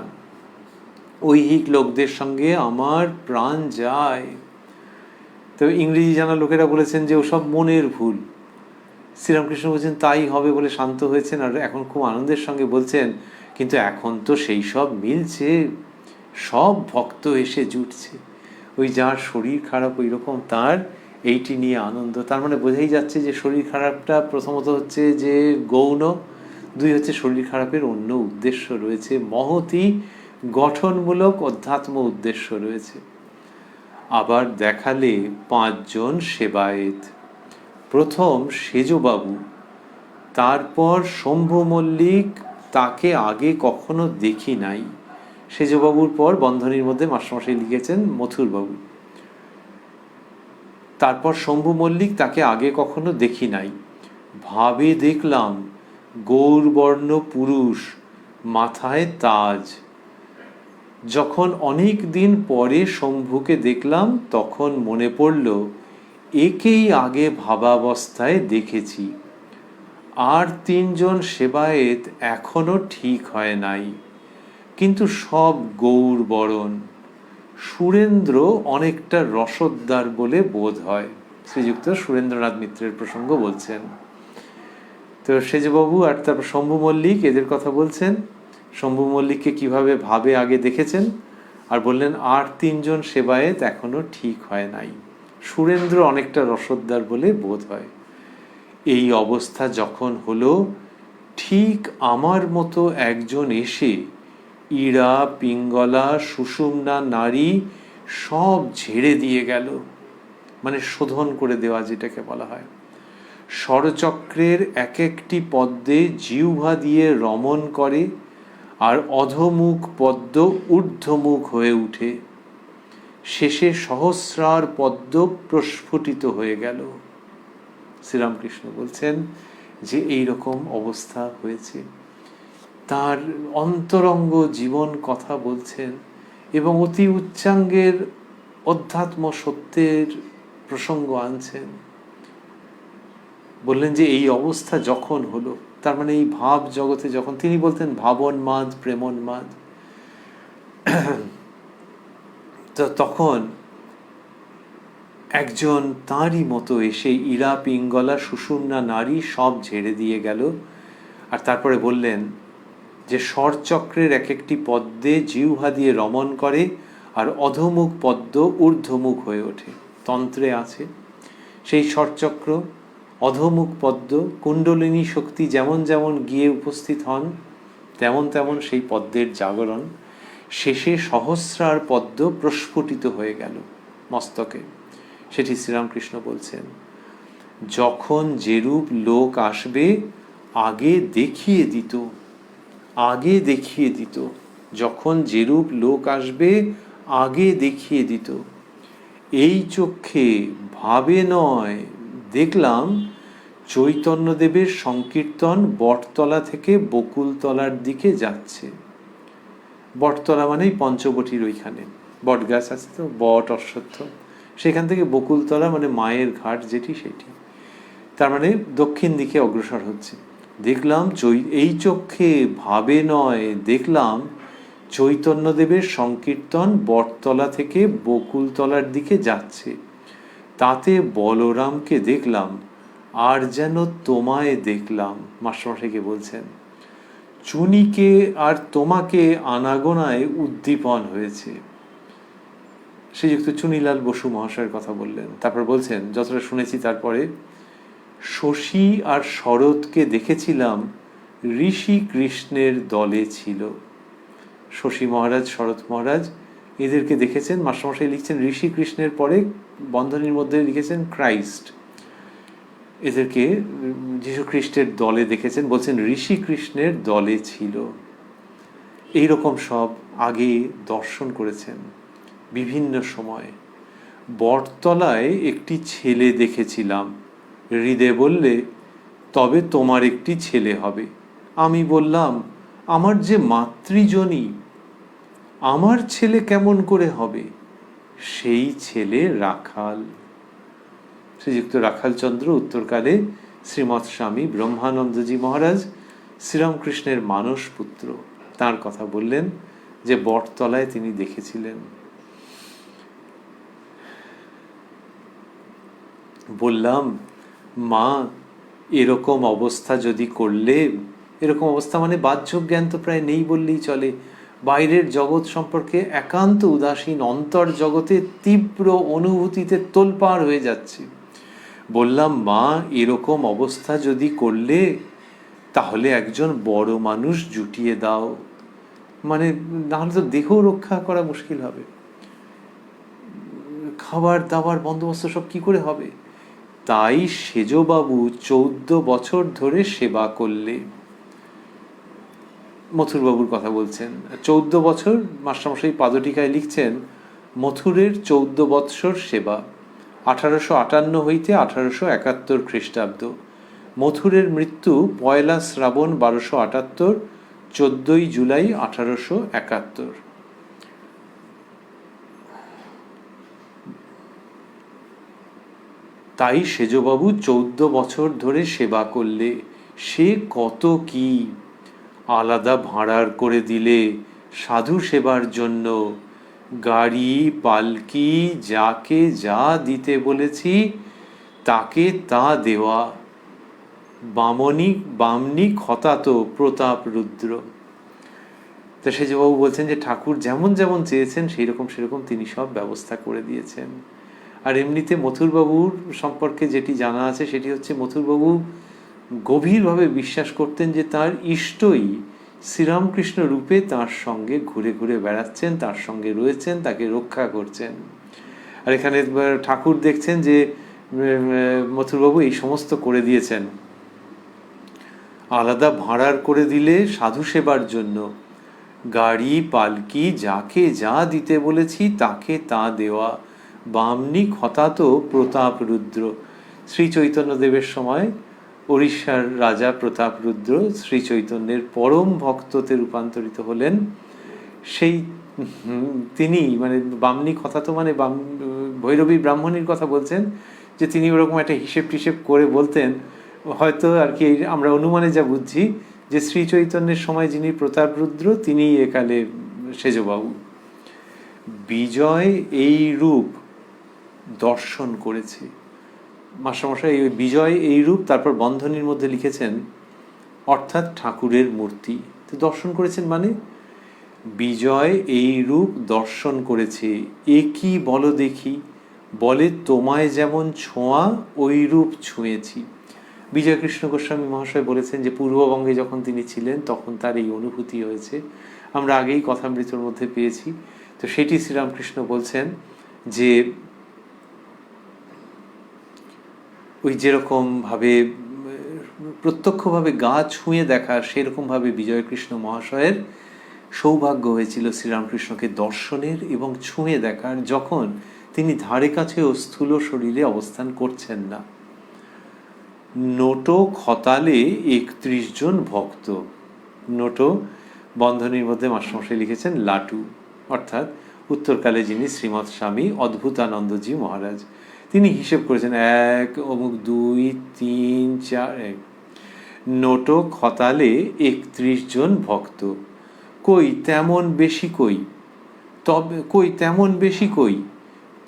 ঐহিক লোকদের সঙ্গে আমার প্রাণ যায়। তবে ইংরেজি জানা লোকেরা বলেছেন যে ওসব মনের ভুল। শ্রীরামকৃষ্ণ বলছেন তাই হবে বলে শান্ত হয়েছেন, আর এখন খুব আনন্দের সঙ্গে বলছেন, কিন্তু এখন তো সেই সব মিলছে, সব ভক্ত এসে জুটছে। ওই যার শরীর খারাপ ওই রকম তার এইটি নিয়ে আনন্দ। তার মানে বোঝাই যাচ্ছে যে শরীর খারাপটা প্রথমত হচ্ছে যে গৌণ, দুই হচ্ছে শরীর খারাপের অন্য উদ্দেশ্য রয়েছে, মহতি গঠনমূলক অধ্যাত্ম উদ্দেশ্য রয়েছে। আবার দেখালে 5 জন সেবায়েত, প্রথম সেজবাবু, তারপর শম্ভু মল্লিক, তাকে আগে কখনো দেখি নাই। সেজবাবুর পর বন্ধনীর মধ্যে মাস্টারমশাই লিখেছেন মথুরবাবু। তারপর শম্ভু মল্লিক, তাকে আগে কখনো দেখি নাই। ভাবে দেখলাম গৌরবর্ণ পুরুষ, মাথায় তাজ। যখন অনেক দিন পরে শম্ভুকে দেখলাম তখন মনে পড়ল একেই আগে ভাবাবস্থায় দেখেছি। আর 3 জন সেবায়েত এখনো ঠিক হয় নাই, কিন্তু সব গৌরবরণ। সুরেন্দ্র অনেকটা রসদ্দার বলে বোধ হয়। শ্রীযুক্ত সুরেন্দ্রনাথ মিত্রের প্রসঙ্গ বলছেন। তো সেজবাবু আর তারপর শম্ভু মল্লিক এদের কথা বলছেন। শম্ভু মল্লিককে কিভাবে ভাবে আগে দেখেছেন, আর বললেন আর 3 জন সেবায়েত এখনো ঠিক হয় নাই, সুরেন্দ্র অনেকটা রসদ্দার বলে বোধ হয়। এই অবস্থা যখন হলো, ঠিক আমার মতো একজন এসে ইড়া, পিঙ্গলা, সুষুম্না নারী সব ঝেড়ে দিয়ে গেল, মানে শোধন করে দেওয়া যেটাকে বলা হয়। ষড়চক্রের এক একটি পদ্মে জিহ্বা দিয়ে রমণ করে, আর অধোমুখ পদ্ম ঊর্ধ্বমুখ হয়ে উঠে, শেষে সহস্রার পদ্ম প্রস্ফুটিত হয়ে গেল। শ্রীরামকৃষ্ণ বলছেন যে এই রকম অবস্থা হয়েছে। তার অন্তরঙ্গ জীবন কথা বলছেন এবং অতি উচ্চাঙ্গের অধ্যাত্ম সত্যের প্রসঙ্গ আনছেন। বললেন যে এই অবস্থা যখন হলো, তার মানে এই ভাব জগতে যখন, তিনি বলতেন ভাবন্মাদ প্রেমন্মাদ, তো তখন একজন তাঁরই মতো এসে ইড়া, পিঙ্গলা, সুষুম্না নারী সব ঝেড়ে দিয়ে গেল। আর তারপরে বললেন যে স্বরচক্রের এক একটি পদ্মে জিহ্বা দিয়ে রমণ করে, আর অধোমুখ পদ্ম ঊর্ধ্বমুখ হয়ে ওঠে। তন্ত্রে আছে সেই স্বরচক্র, অধোমুখ পদ্ম, কুণ্ডলিনী শক্তি যেমন যেমন গিয়ে উপস্থিত হন তেমন তেমন সেই পদ্মের জাগরণ, শেষে সহস্রার পদ্ম প্রস্ফুটিত হয়ে গেল মস্তকে। সেটি শ্রীরামকৃষ্ণ বলছেন, যখন যেরূপ লোক আসবে আগে দেখিয়ে দিত, আগে দেখিয়ে দিত, যখন যেরূপ লোক আসবে আগে দেখিয়ে দিত। এই চক্ষে ভাবে নয় দেখলাম চৈতন্যদেবের সংকীর্তন বটতলা থেকে বকুলতলার দিকে যাচ্ছে। বটতলা মানেই পঞ্চবটির ওইখানে বট গাছ আছে তো, বট অশ্বত্থ, সেখান থেকে বকুলতলা মানে মায়ের ঘাট যেটি, সেটি তার মানে দক্ষিণ দিকে অগ্রসর হচ্ছে। দেখলাম এই চক্ষে ভাবে নয় দেখলাম চৈতন্যদেবের সংকীর্তন বটতলা থেকে বকুলতলার দিকে যাচ্ছে। তাতে বলরামকে দেখলাম আর যেন তোমায় দেখলাম। মাস্টারমশাইকে বলছেন চুনিকে আর তোমাকে আনাগোনায় উদ্দীপন হয়েছে। শ্রীযুক্ত চুনিলাল বসু মহাশয়ের কথা বললেন। তারপর বলছেন যতটা শুনেছি, তারপরে শশী আর শরৎকে দেখেছিলাম ঋষি কৃষ্ণের দলে ছিল। শশী মহারাজ, শরৎ মহারাজ এদেরকে দেখেছেন। মাস্টারমশাই লিখছেন ঋষি কৃষ্ণের পরে বন্ধনীর মধ্যে লিখেছেন ক্রাইস্ট, এদেরকে যীশু খ্রিস্টের দলে দেখেছেন। বলছেন ঋষি কৃষ্ণের দলে ছিল। এইরকম সব আগে দর্শন করেছেন বিভিন্ন সময়। বটতলায় একটি ছেলে দেখেছিলাম। হৃদে বললে তবে তোমার একটি ছেলে হবে। আমি বললাম আমার যে মাতৃজনী, আমার ছেলে কেমন করে হবে? সেই ছেলে রাখাল। শ্রীযুক্ত রাখালচন্দ্র উত্তরকালে শ্রীমৎ স্বামী ব্রহ্মানন্দজি মহারাজ শ্রীরামকৃষ্ণের মানস পুত্র, তার কথা বললেন যে বটতলায় তিনি দেখেছিলেন। বললাম মা এরকম অবস্থা যদি করলে, এরকম অবস্থা মানে বাহ্য জ্ঞান তো প্রায় নেই বললেই চলে, বাইরের জগৎ সম্পর্কে একান্ত উদাসীন, অন্তর জগতে তীব্র অনুভূতিতে তোলপাড় হয়ে যাচ্ছে। বললাম, মা, এরকম অবস্থা যদি করলে তাহলে একজন বড় মানুষ জুটিয়ে দাও, মানে নাহলে তো দেহ রক্ষা করা মুশকিল হবে, খাবার দাবার বন্দোবস্ত সব কি করে হবে। তাই সেজবাবু 14 বছর ধরে সেবা করলে। মথুরবাবুর কথা বলছেন। 14 বছর মাস্টারমশাই পাদটিকায় লিখছেন, মথুরের 14 বৎসর সেবা, 1858 হইতে 1871 খ্রিস্টাব্দ। মথুরের মৃত্যু 1 শ্রাবণ 1278, 14 জুলাই 1871। তাই সেজবাবু 14 বছর ধরে সেবা করলে। সে কত কি! আলাদা ভাঁড়ার করে দিলে সাধু সেবার জন্য, গাড়ি পালকি যাকে যা দিতে বলেছি তাকে তা দেওয়া। বামনি খতাত প্রতাপ রুদ্র। তো সেজবাবু বলছেন যে ঠাকুর যেমন যেমন চেয়েছেন সেরকম তিনি সব ব্যবস্থা করে দিয়েছেন। আর এমনিতে মথুরবাবুর সম্পর্কে যেটি জানা আছে সেটি হচ্ছে, মথুরবাবু গভীরভাবে বিশ্বাস করতেন যে তার ইষ্টই শ্রীরামকৃষ্ণ রূপে তার সঙ্গে ঘুরে ঘুরে বেড়াচ্ছেন, তার সঙ্গে রয়েছেন, তাকে রক্ষা করছেন। আর এখানে ঠাকুর দেখছেন যে মথুরবাবু এই সমস্ত করে দিয়েছেন। আলাদা ভাঁড়ার করে দিলে সাধু সেবার জন্য, গাড়ি পালকি যাকে যা দিতে বলেছি তাকে তা দেওয়া। বামনি খতাত প্রতাপ রুদ্র। শ্রী চৈতন্যদেবের সময় ওড়িশার রাজা প্রতাপ রুদ্র শ্রী চৈতন্যের পরম ভক্ততে রূপান্তরিত হলেন। সেই তিনি মানে বামনি খতাত মানে ভৈরবী ব্রাহ্মণীর কথা বলছেন, যে তিনি ওরকম একটা হিসেব টিসেব করে বলতেন, হয়তো আর কি আমরা অনুমানে যা বুঝছি যে শ্রী চৈতন্যের সময় যিনি প্রতাপ রুদ্র তিনি একালে সেজবাবু। বিজয় এই রূপ দর্শন করেছে। মাস্টারমশাই ওই বিজয় এই রূপ তারপর বন্ধনীর মধ্যে লিখেছেন, অর্থাৎ ঠাকুরের মূর্তি। তো দর্শন করেছেন মানে বিজয় এই রূপ দর্শন করেছে। এ কি বলো দেখি, বলে তোমায় যেমন ছোঁয়া ওই রূপ ছুঁয়েছি। বিজয়কৃষ্ণ গোস্বামী মহাশয় বলেছেন যে পূর্ববঙ্গে যখন তিনি ছিলেন তখন তার এই অনুভূতি হয়েছে। আমরা আগেই কথামৃতর মধ্যে পেয়েছি। তো সেটি শ্রীরামকৃষ্ণ বলছেন যে ওই যেরকমভাবে প্রত্যক্ষভাবে গা ছুঁয়ে দেখা, সেরকমভাবে বিজয়কৃষ্ণ মহাশয়ের সৌভাগ্য হয়েছিল শ্রীরামকৃষ্ণকে দর্শনের এবং ছুঁয়ে দেখার, যখন তিনি ধারে কাছেও স্থূল শরীরে অবস্থান করছেন না। নোটো খতালে 31 জন ভক্ত। নোটো বন্ধনীর মধ্যে মাস্টারমশাই লিখেছেন লাটু, অর্থাৎ উত্তরকালে যিনি শ্রীমৎ স্বামী অদ্ভুতানন্দজি মহারাজ, তিনি হিসেব করেছেন 1 অমুক 2 3 4। নোটো খতালে 31 জন ভক্ত। কই তেমন বেশি কই,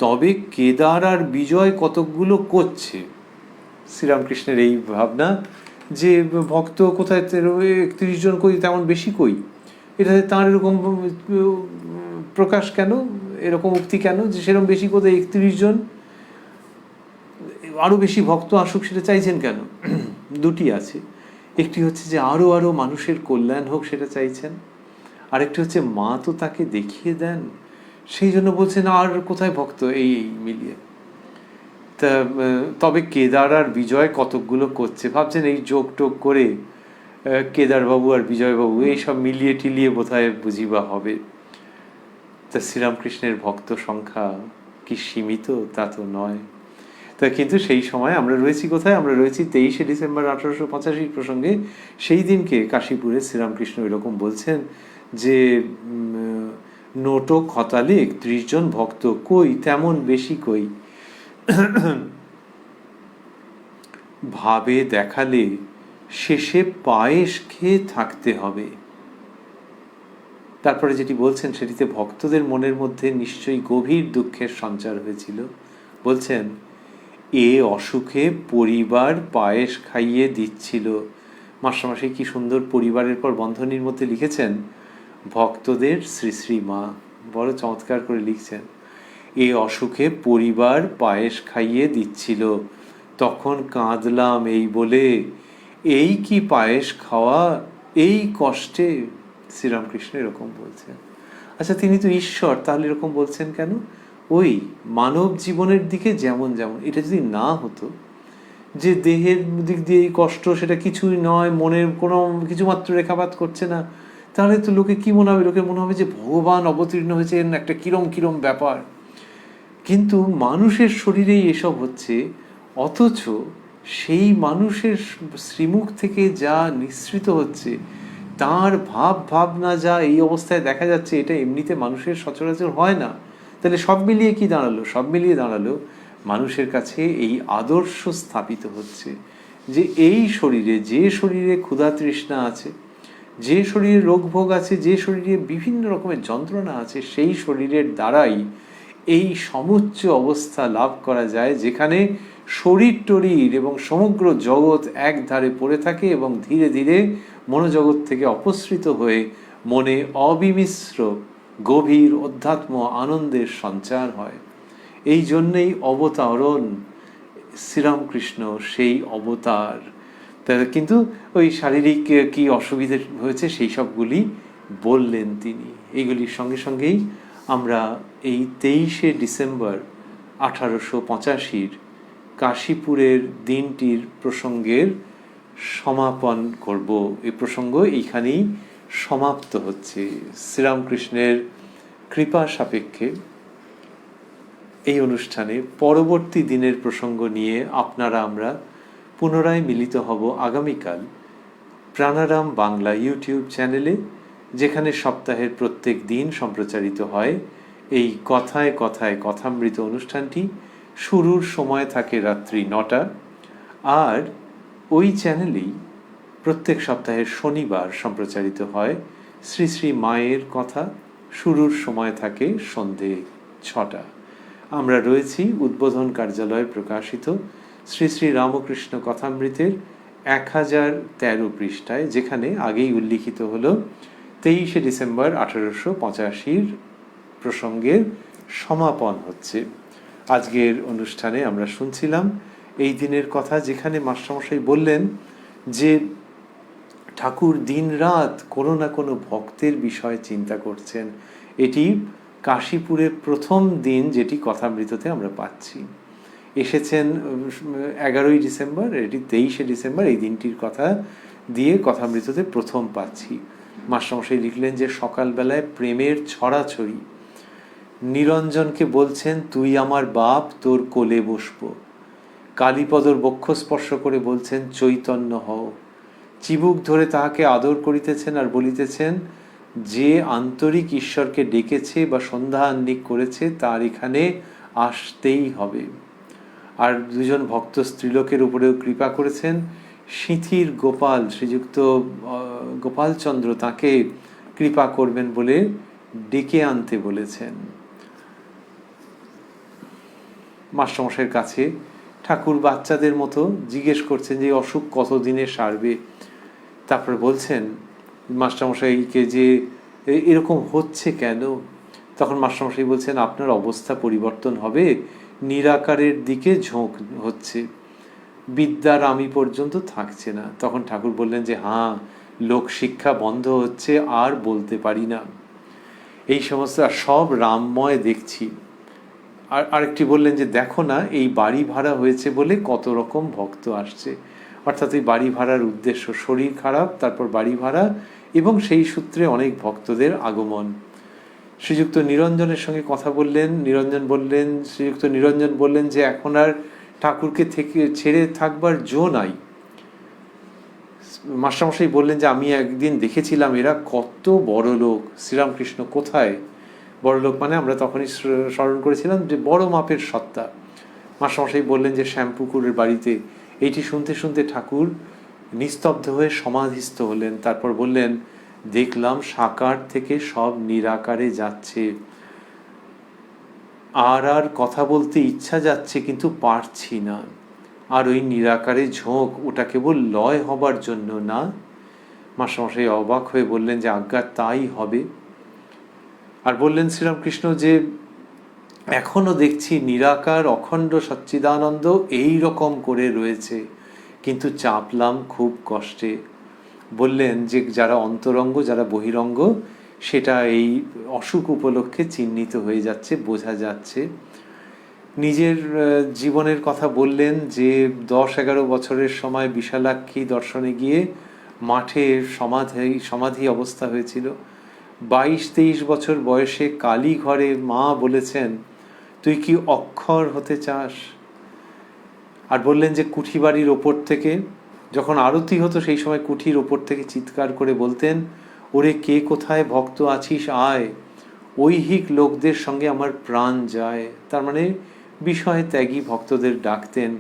তবে কেদার আর বিজয় কতকগুলো করছে। শ্রীরামকৃষ্ণের এই ভাবনা যে ভক্ত কোথায় 31 জন কই, তেমন বেশি কই, এটাতে তাঁর এরকম প্রকাশ কেন, এরকম উক্তি কেন যে সেরকম বেশি কোথায় 31 জন, আরও বেশি ভক্ত আসুক সেটা চাইছেন কেন? দুটি আছে। একটি হচ্ছে যে আরও মানুষের কল্যাণ হোক সেটা চাইছেন, আরেকটি হচ্ছে মা তো তাকে দেখিয়ে দেন, সেই জন্য বলছেন আর কোথায় ভক্ত, এই মিলিয়ে। তা তবে কেদার আর বিজয় কতকগুলো করছে, ভাবছেন এই যোগ টোগ করে কেদারবাবু আর বিজয়বাবু এইসব মিলিয়ে টিলিয়ে বোধহয় বুঝিবা হবে। তা শ্রীরামকৃষ্ণের ভক্ত সংখ্যা কি সীমিত? তা তো নয়। তা কিন্তু সেই সময় আমরা রয়েছি কোথায়? আমরা রয়েছি 23শে ডিসেম্বর 1885 প্রসঙ্গে। সেই দিনকে কাশীপুরে শ্রীরামকৃষ্ণ এরকম বলছেন যে নোটো খতালে 31 জন ভক্ত, কই তেমন বেশি কই, ভাবে দেখালে শেষে পায়েস খেয়ে থাকতে হবে। তারপরে যেটি বলছেন সেটিতে ভক্তদের মনের মধ্যে নিশ্চয়ই গভীর দুঃখের সঞ্চার হয়েছিল। বলছেন, এ অসুখে পরিবার পায়েস খাইয়ে দিচ্ছিল। মাস্টারমশাই কি সুন্দর পরিবারের পর বন্ধনীর মধ্যে লিখেছেন, ভক্তদের শ্রী শ্রী মা। বড় চমৎকার করে লিখছেন, এ অসুখে পরিবার পায়েস খাইয়ে দিচ্ছিল, তখন কাঁদলাম এই বলে, এই কি পায়েস খাওয়া এই কষ্টে। শ্রীরামকৃষ্ণ এরকম বলছেন। আচ্ছা, তিনি তো ঈশ্বর, তাহলে এরকম বলছেন কেন? ওই মানব জীবনের দিকে যেমন যেমন, এটা যদি না হতো যে দেহের দিক দিয়ে এই কষ্ট সেটা কিছুই নয়, মনের কোনো কিছুমাত্র রেখাপাত করছে না, তাহলে তো লোকে কি মনে হবে? লোকের মনে হবে যে ভগবান অবতীর্ণ হয়েছেন, একটা কিরম কিরম ব্যাপার। কিন্তু মানুষের শরীরেই এসব হচ্ছে, অথচ সেই মানুষের শ্রীমুখ থেকে যা নিঃসৃত হচ্ছে, তার ভাব ভাবনা যা এই অবস্থায় দেখা যাচ্ছে, এটা এমনিতে মানুষের সচরাচর হয় না। তাহলে সব মিলিয়ে কি দাঁড়ালো? সব মিলিয়ে দাঁড়ালো মানুষের কাছে এই আদর্শ স্থাপিত হচ্ছে যে এই শরীরে, যে শরীরে ক্ষুধা তৃষ্ণা আছে, যে শরীরে রোগভোগ আছে, যে শরীরে বিভিন্ন রকমের যন্ত্রণা আছে, সেই শরীরের দ্বারাই এই সমুচ্চ অবস্থা লাভ করা যায়, যেখানে শরীর টরীর এবং সমগ্র জগৎ এক ধারে পড়ে থাকে এবং ধীরে ধীরে মনোজগৎ থেকে অপসৃত হয়ে মনে অবিমিশ্র গভীর অধ্যাত্ম আনন্দের সঞ্চার হয়। এই জন্যেই অবতারণ শ্রীরামকৃষ্ণ, সেই অবতার। কিন্তু ওই শারীরিক কি অসুবিধে হয়েছে সেই সবগুলি বললেন তিনি। এইগুলির সঙ্গে সঙ্গেই আমরা এই 23শে ডিসেম্বর 1885 কাশীপুরের দিনটির প্রসঙ্গের সমাপন করব। এই প্রসঙ্গ এইখানেই সমাপ্ত হচ্ছে। শ্রীরামকৃষ্ণের কৃপা সাপেক্ষে এই অনুষ্ঠানে পরবর্তী দিনের প্রসঙ্গ নিয়ে আপনারা আমরা পুনরায় মিলিত হব আগামীকাল প্রাণারাম বাংলা ইউটিউব চ্যানেলে, যেখানে সপ্তাহের প্রত্যেক দিন সম্প্রচারিত হয় এই কথায় কথায় কথামৃত অনুষ্ঠানটি। শুরুর সময় থাকে রাত্রি 9টা, আর ওই চ্যানেলেই প্রত্যেক সপ্তাহের শনিবার সম্প্রচারিত হয় শ্রী শ্রী মায়ের কথা। শুরুর সময় থাকে সন্ধে 6টা। আমরা রয়েছি উদ্বোধন কার্যালয়ে প্রকাশিত শ্রী শ্রী রামকৃষ্ণ কথামৃতের 1013 পৃষ্ঠায়, যেখানে আগেই উল্লিখিত হলো 23শে ডিসেম্বর 1885 প্রসঙ্গের সমাপন হচ্ছে। আজকের অনুষ্ঠানে আমরা শুনছিলাম এই দিনের কথা, যেখানে মাস্টারমশাই বললেন যে ঠাকুর দিনরাত কোনো না কোনো ভক্তের বিষয়ে চিন্তা করছেন। এটি কাশীপুরের প্রথম দিন যেটি কথামৃততে আমরা পাচ্ছি। এসেছেন 11ই ডিসেম্বর, এটি 23শে ডিসেম্বর, এই দিনটির কথা দিয়ে কথামৃততে প্রথম পাচ্ছি। মাস্টারমশাই লিখলেন যে সকালবেলায় প্রেমের ছড়াছড়ি। নিরঞ্জনকে বলছেন, তুই আমার বাপ, তোর কোলে বসবো। কালীপদর বক্ষ স্পর্শ করে বলছেন, চৈতন্য হও। চিবুক ধরে তাহাকে আদর করিতেছেন আর বলিতেছেন, যে আন্তরিক ঈশ্বরকে ডেকেছে বা সন্ধ্যা আহ্নিক করেছে তার এখানে আসতেই হবে। আর দুজন ভক্ত স্ত্রীলোকের উপরেও কৃপা করেছেন। সিঁথির গোপাল, শ্রীযুক্ত গোপালচন্দ্র তাকে কৃপা করবেন বলে ডেকে আনতে বলেছেন। মাস্টারমশাইয়ের কাছে ঠাকুর বাচ্চাদের মতো জিজ্ঞেস করছেন যে অসুখ কতদিনে সারবে। তারপর বলছেন মাস্টারমশাইকে যে এরকম হচ্ছে কেন? তখন মাস্টারমশাই বলছেন, আপনার অবস্থা পরিবর্তন হবে, নিরাকারের দিকে ঝোঁক হচ্ছে, বিদ্যার আমি পর্যন্ত থাকছে না। তখন ঠাকুর বললেন যে হ্যাঁ, লোক শিক্ষা বন্ধ হচ্ছে, আর বলতে পারি না, এই সমস্ত সব রামময় দেখছি। আর আরেকটি বললেন যে দেখো না, এই বাড়ি ভাড়া হয়েছে বলে কত রকম ভক্ত আসছে। অর্থাৎ এই বাড়ি ভাড়ার উদ্দেশ্য শরীর খারাপ, তারপর বাড়ি ভাড়া, এবং সেই সূত্রে অনেক ভক্তদের আগমন। শ্রীযুক্ত নিরঞ্জনের সঙ্গে কথা বললেন। শ্রীযুক্ত নিরঞ্জন বললেন যে এখন আর ঠাকুরকে থেকে ছেড়ে থাকবার জো নাই। মাস্টারমশাই বললেন যে আমি একদিন দেখেছিলাম এরা কত বড় লোক, শ্রীরামকৃষ্ণ কোথায়? বড় লোক মানে আমরা তখনই স্মরণ করেছিলাম যে বড় মাপের সত্তা। মাস্টারমশাই বললেন যে শ্যামপুকুরের বাড়িতে। এইটি শুনতে শুনতে ঠাকুর নিস্তব্ধ হয়ে সমাধিস্থ হলেন। তারপর বললেন, দেখলাম সাকার থেকে সব নিরাকারে যাচ্ছে, আর কথা বলতে ইচ্ছা যাচ্ছে কিন্তু পারছি না। আর ওই নিরাকারে ঝোঁক, ওটা কেবল লয় হবার জন্য না। মাস্টারমশাই অবাক হয়ে বললেন যে আজ্ঞা তাই হবে। আর বললেন শ্রীরামকৃষ্ণ যে এখনো দেখছি নিরাকার অখণ্ড সচ্চিদানন্দ এই রকম করে রয়েছে, কিন্তু চাপলাম খুব কষ্টে। বললেন যে যারা অন্তরঙ্গ যারা বহিরঙ্গ সেটা এই অসুখ উপলক্ষে চিহ্নিত হয়ে যাচ্ছে, বোঝা যাচ্ছে। নিজের জীবনের কথা বললেন যে 10-11 বছরের সময় বিশালাক্ষী দর্শনে গিয়ে মাঠে সমাধি অবস্থা হয়েছিল। 22-23 বছর বয়সে কালী ঘরে মা বলেছেন, তুই কি অক্ষর হতে চাস? আর বললেন যে কুঠি বাড়ির ওপর থেকে যখন আরতি হতো সেই সময় কুঠির ওপর থেকে চিৎকার করে বলতেন, ওরে কে কোথায় ভক্ত আছিস আয়, ঐহিক লোকদের সঙ্গে আমার প্রাণ যায়। তার মানে বিষয় ত্যাগী ভক্তদের ডাকতেন।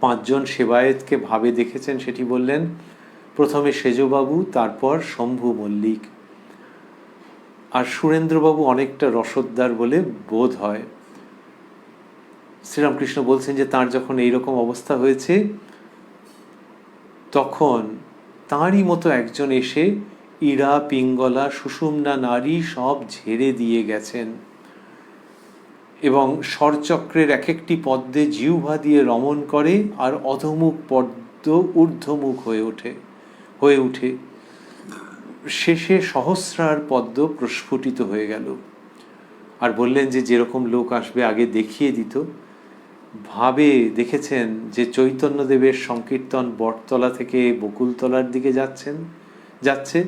5 জন সেবায়েতকে ভাবে দেখেছেন সেটি বললেন। প্রথমে সেজবাবু, তারপর শম্ভু মল্লিক। আর সুরেন্দ্রবাবু অনেকটা রসদ্দার বলে বোধ হয়। শ্রীরামকৃষ্ণ বলছেন যে তার যখন এইরকম অবস্থা হয়েছে তখন তাঁরই মতো একজন এসে ইরা পিঙ্গলা সুষুম্না নারী সব ঝেড়ে দিয়ে গেছেন এবং স্বরচক্রের এক একটি পদ্মে জিহ্বা দিয়ে রমণ করে আর অধমুখ পদ্ম ঊর্ধ্বমুখ হয়ে উঠে শেষে সহস্রার পদ্ম প্রস্ফুটিত হয়ে গেল। আর বললেন যে যেরকম লোক আসবে আগে দেখিয়ে দিত। ভাবে দেখেছেন যে চৈতন্যদেবের সংকীর্তন বটতলা থেকে বকুলতলার দিকে যাচ্ছে,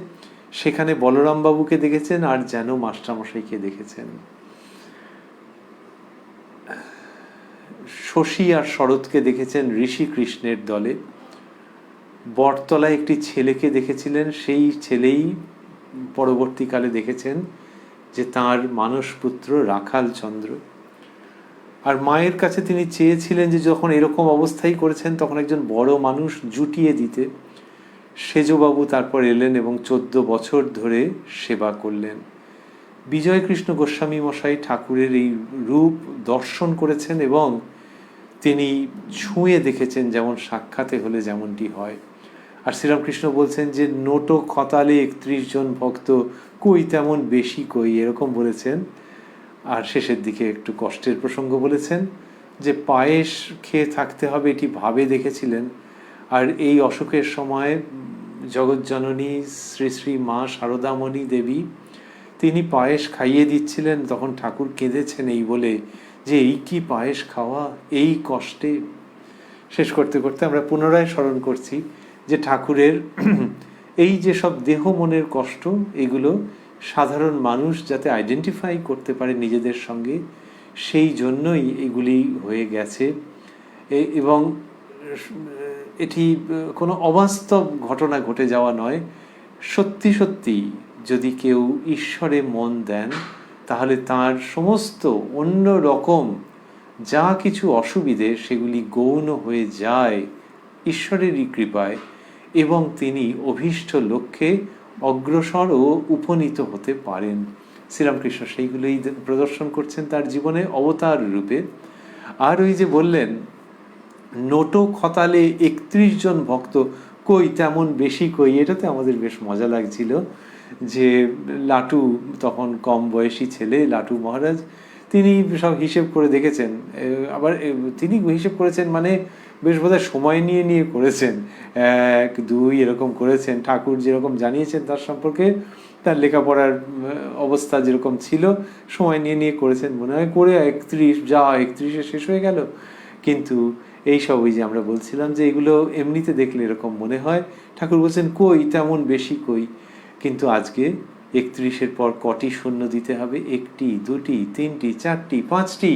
সেখানে বলরাম বাবুকে দেখেছেন আর যেন মাস্টারমশাইকে দেখেছেন। শশী আর শরৎকে দেখেছেন ঋষি কৃষ্ণের দলে। বটতলায় একটি ছেলেকে দেখেছিলেন, সেই ছেলেই পরবর্তীকালে দেখেছেন যে তাঁর মানসপুত্র রাখাল চন্দ্র। আর মায়ের কাছে তিনি চেয়েছিলেন যে যখন এরকম অবস্থাই করেছেন তখন একজন বড় মানুষ জুটিয়ে দিতে। সেজবাবু তারপর এলেন এবং 14 বছর ধরে সেবা করলেন। বিজয়কৃষ্ণ গোস্বামী মশাই ঠাকুরের এই রূপ দর্শন করেছেন এবং তিনি ছুঁয়ে দেখেছেন যেমন সাক্ষাতে হলে যেমনটি হয়। আর শ্রীরামকৃষ্ণ বলছেন যে নোটো খতালে 31 জন ভক্ত, কই তেমন বেশি কই, এরকম বলেছেন। আর শেষের দিকে একটু কষ্টের প্রসঙ্গ বলেছেন যে পায়েস খেয়ে থাকতে হবে এটি ভাবে দেখেছিলেন। আর এই অসুখের সময় জগৎজননী শ্রী শ্রী মা শারদামণি দেবী তিনি পায়েস খাইয়ে দিচ্ছিলেন, তখন ঠাকুর কেঁদেছেন এই বলে যে এই কি পায়েস খাওয়া এই কষ্টে। শেষ করতে করতে আমরা পুনরায় স্মরণ করছি যে ঠাকুরের এই যে সব দেহ মনের কষ্ট, এগুলো সাধারণ মানুষ যাতে আইডেন্টিফাই করতে পারে নিজেদের সঙ্গে, সেই জন্যই এগুলি হয়ে গেছে। এবং এটি কোনো অবাস্তব ঘটনা ঘটে যাওয়া নয়। সত্যি সত্যি যদি কেউ ঈশ্বরে মন দেন তাহলে তার সমস্ত অন্য রকম যা কিছু অসুবিধে সেগুলি গৌণ হয়ে যায় ঈশ্বরেরই কৃপায়, এবং তিনি অভীষ্ট লক্ষ্যে অগ্রসর ও উপনীত হতে পারেন। শ্রীরামকৃষ্ণ সেইগুলোই প্রদর্শন করছেন তার জীবনে অবতার রূপে। আর ওই যে বললেন নোটো খতালে 31 জন ভক্ত, কই তেমন বেশি কই, এটাতে আমাদের বেশ মজা লাগছিল যে লাটু তখন কম বয়সী ছেলে, লাটু মহারাজ, তিনি সব হিসেব করে দেখেছেন। আবার তিনি হিসেব করেছেন মানে বেশ বোধহয় সময় নিয়ে করেছেন, 1, 2 এরকম করেছেন। ঠাকুর যেরকম জানিয়েছেন তার সম্পর্কে, তার লেখাপড়ার অবস্থা যেরকম ছিল, সময় নিয়ে করেছেন মনে হয়, করে 31 যা 31-এ শেষ হয়ে গেল। কিন্তু এইসব ওই যে আমরা বলছিলাম যে এগুলো এমনিতে দেখলে এরকম মনে হয়, ঠাকুর বলছেন কই তেমন বেশি কই। কিন্তু আজকে 31-এর পর কটি শূন্য দিতে হবে? 1টি, 2টি, 3টি, 4টি, 5টি,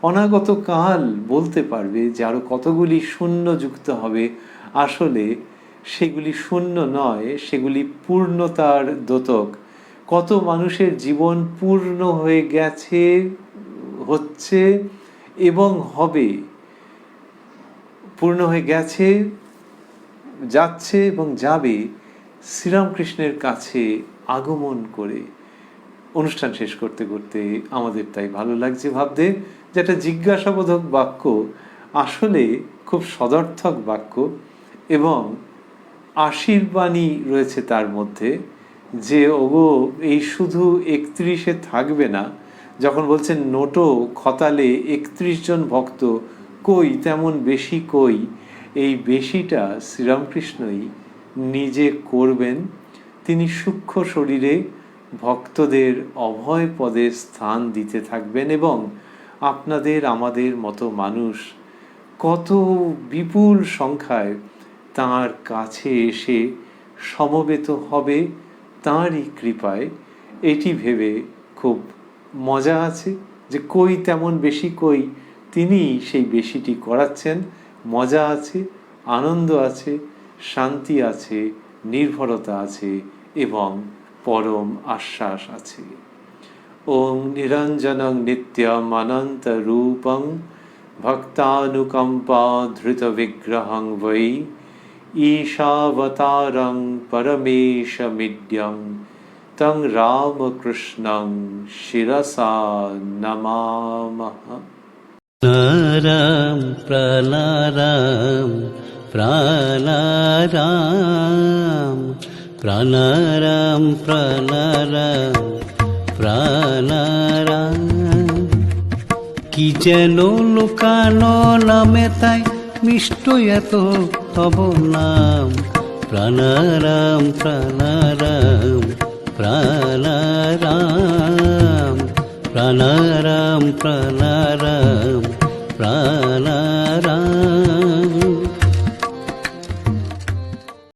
অনাগত কাল বলতে পারবে যে আরো কতগুলি শূন্য যুক্ত হবে। আসলে সেগুলি শূন্য নয়, সেগুলি পূর্ণতার দ্যোতক। কত মানুষের জীবন পূর্ণ হয়ে গেছে, হচ্ছে এবং হবে, পূর্ণ হয়ে গেছে, যাচ্ছে এবং যাবে শ্রীরামকৃষ্ণের কাছে আগমন করে। অনুষ্ঠান শেষ করতে করতে আমাদের তাই ভালো লাগছে ভাবতে যে একটা জিজ্ঞাসাবোধক বাক্য আসলে খুব সদর্থক বাক্য এবং আশীর্বাণী রয়েছে তার মধ্যে, যে ওগো এই শুধু 31-এ থাকবে না, যখন বলছেন নোটো খতালে 31 জন ভক্ত, কই তেমন বেশি কই, এই বেশিটা শ্রীরামকৃষ্ণই নিজে করবেন। তিনি সূক্ষ্ম শরীরে ভক্তদের অভয় পদে স্থান দিতে থাকবেন এবং আপনাদের আমাদের মতো মানুষ কত বিপুল সংখ্যায় তাঁর কাছে এসে সমবেত হবে তাঁরই কৃপায়, এটি ভেবে খুব মজা আছে যে কই তেমন বেশি কই, তিনি সেই বেশিটি করাচ্ছেন। মজা আছে, আনন্দ আছে, শান্তি আছে, নির্ভরতা আছে এবং পরম আশ্বাস আছে। ওং নিরঞ্জনং নিত্যম অনন্ত রূপং ভক্তানুকম্পা ধৃত বিগ্রহং বৈ ঈশাবতারং পরমেশমিড্যং তং রামকৃষ্ণং শিরসা নমামঃ। প্রাণারাম প্রাণারাম প্রাণারাম প্রাণারাম প্রাণারাম প্রাণারাম। কি যেন লুকানো নামে তাই মিষ্ট এত তব নাম। প্রাণারাম প্রাণারাম প্রাণারাম প্রাণারাম প্রাণারাম প্রাণ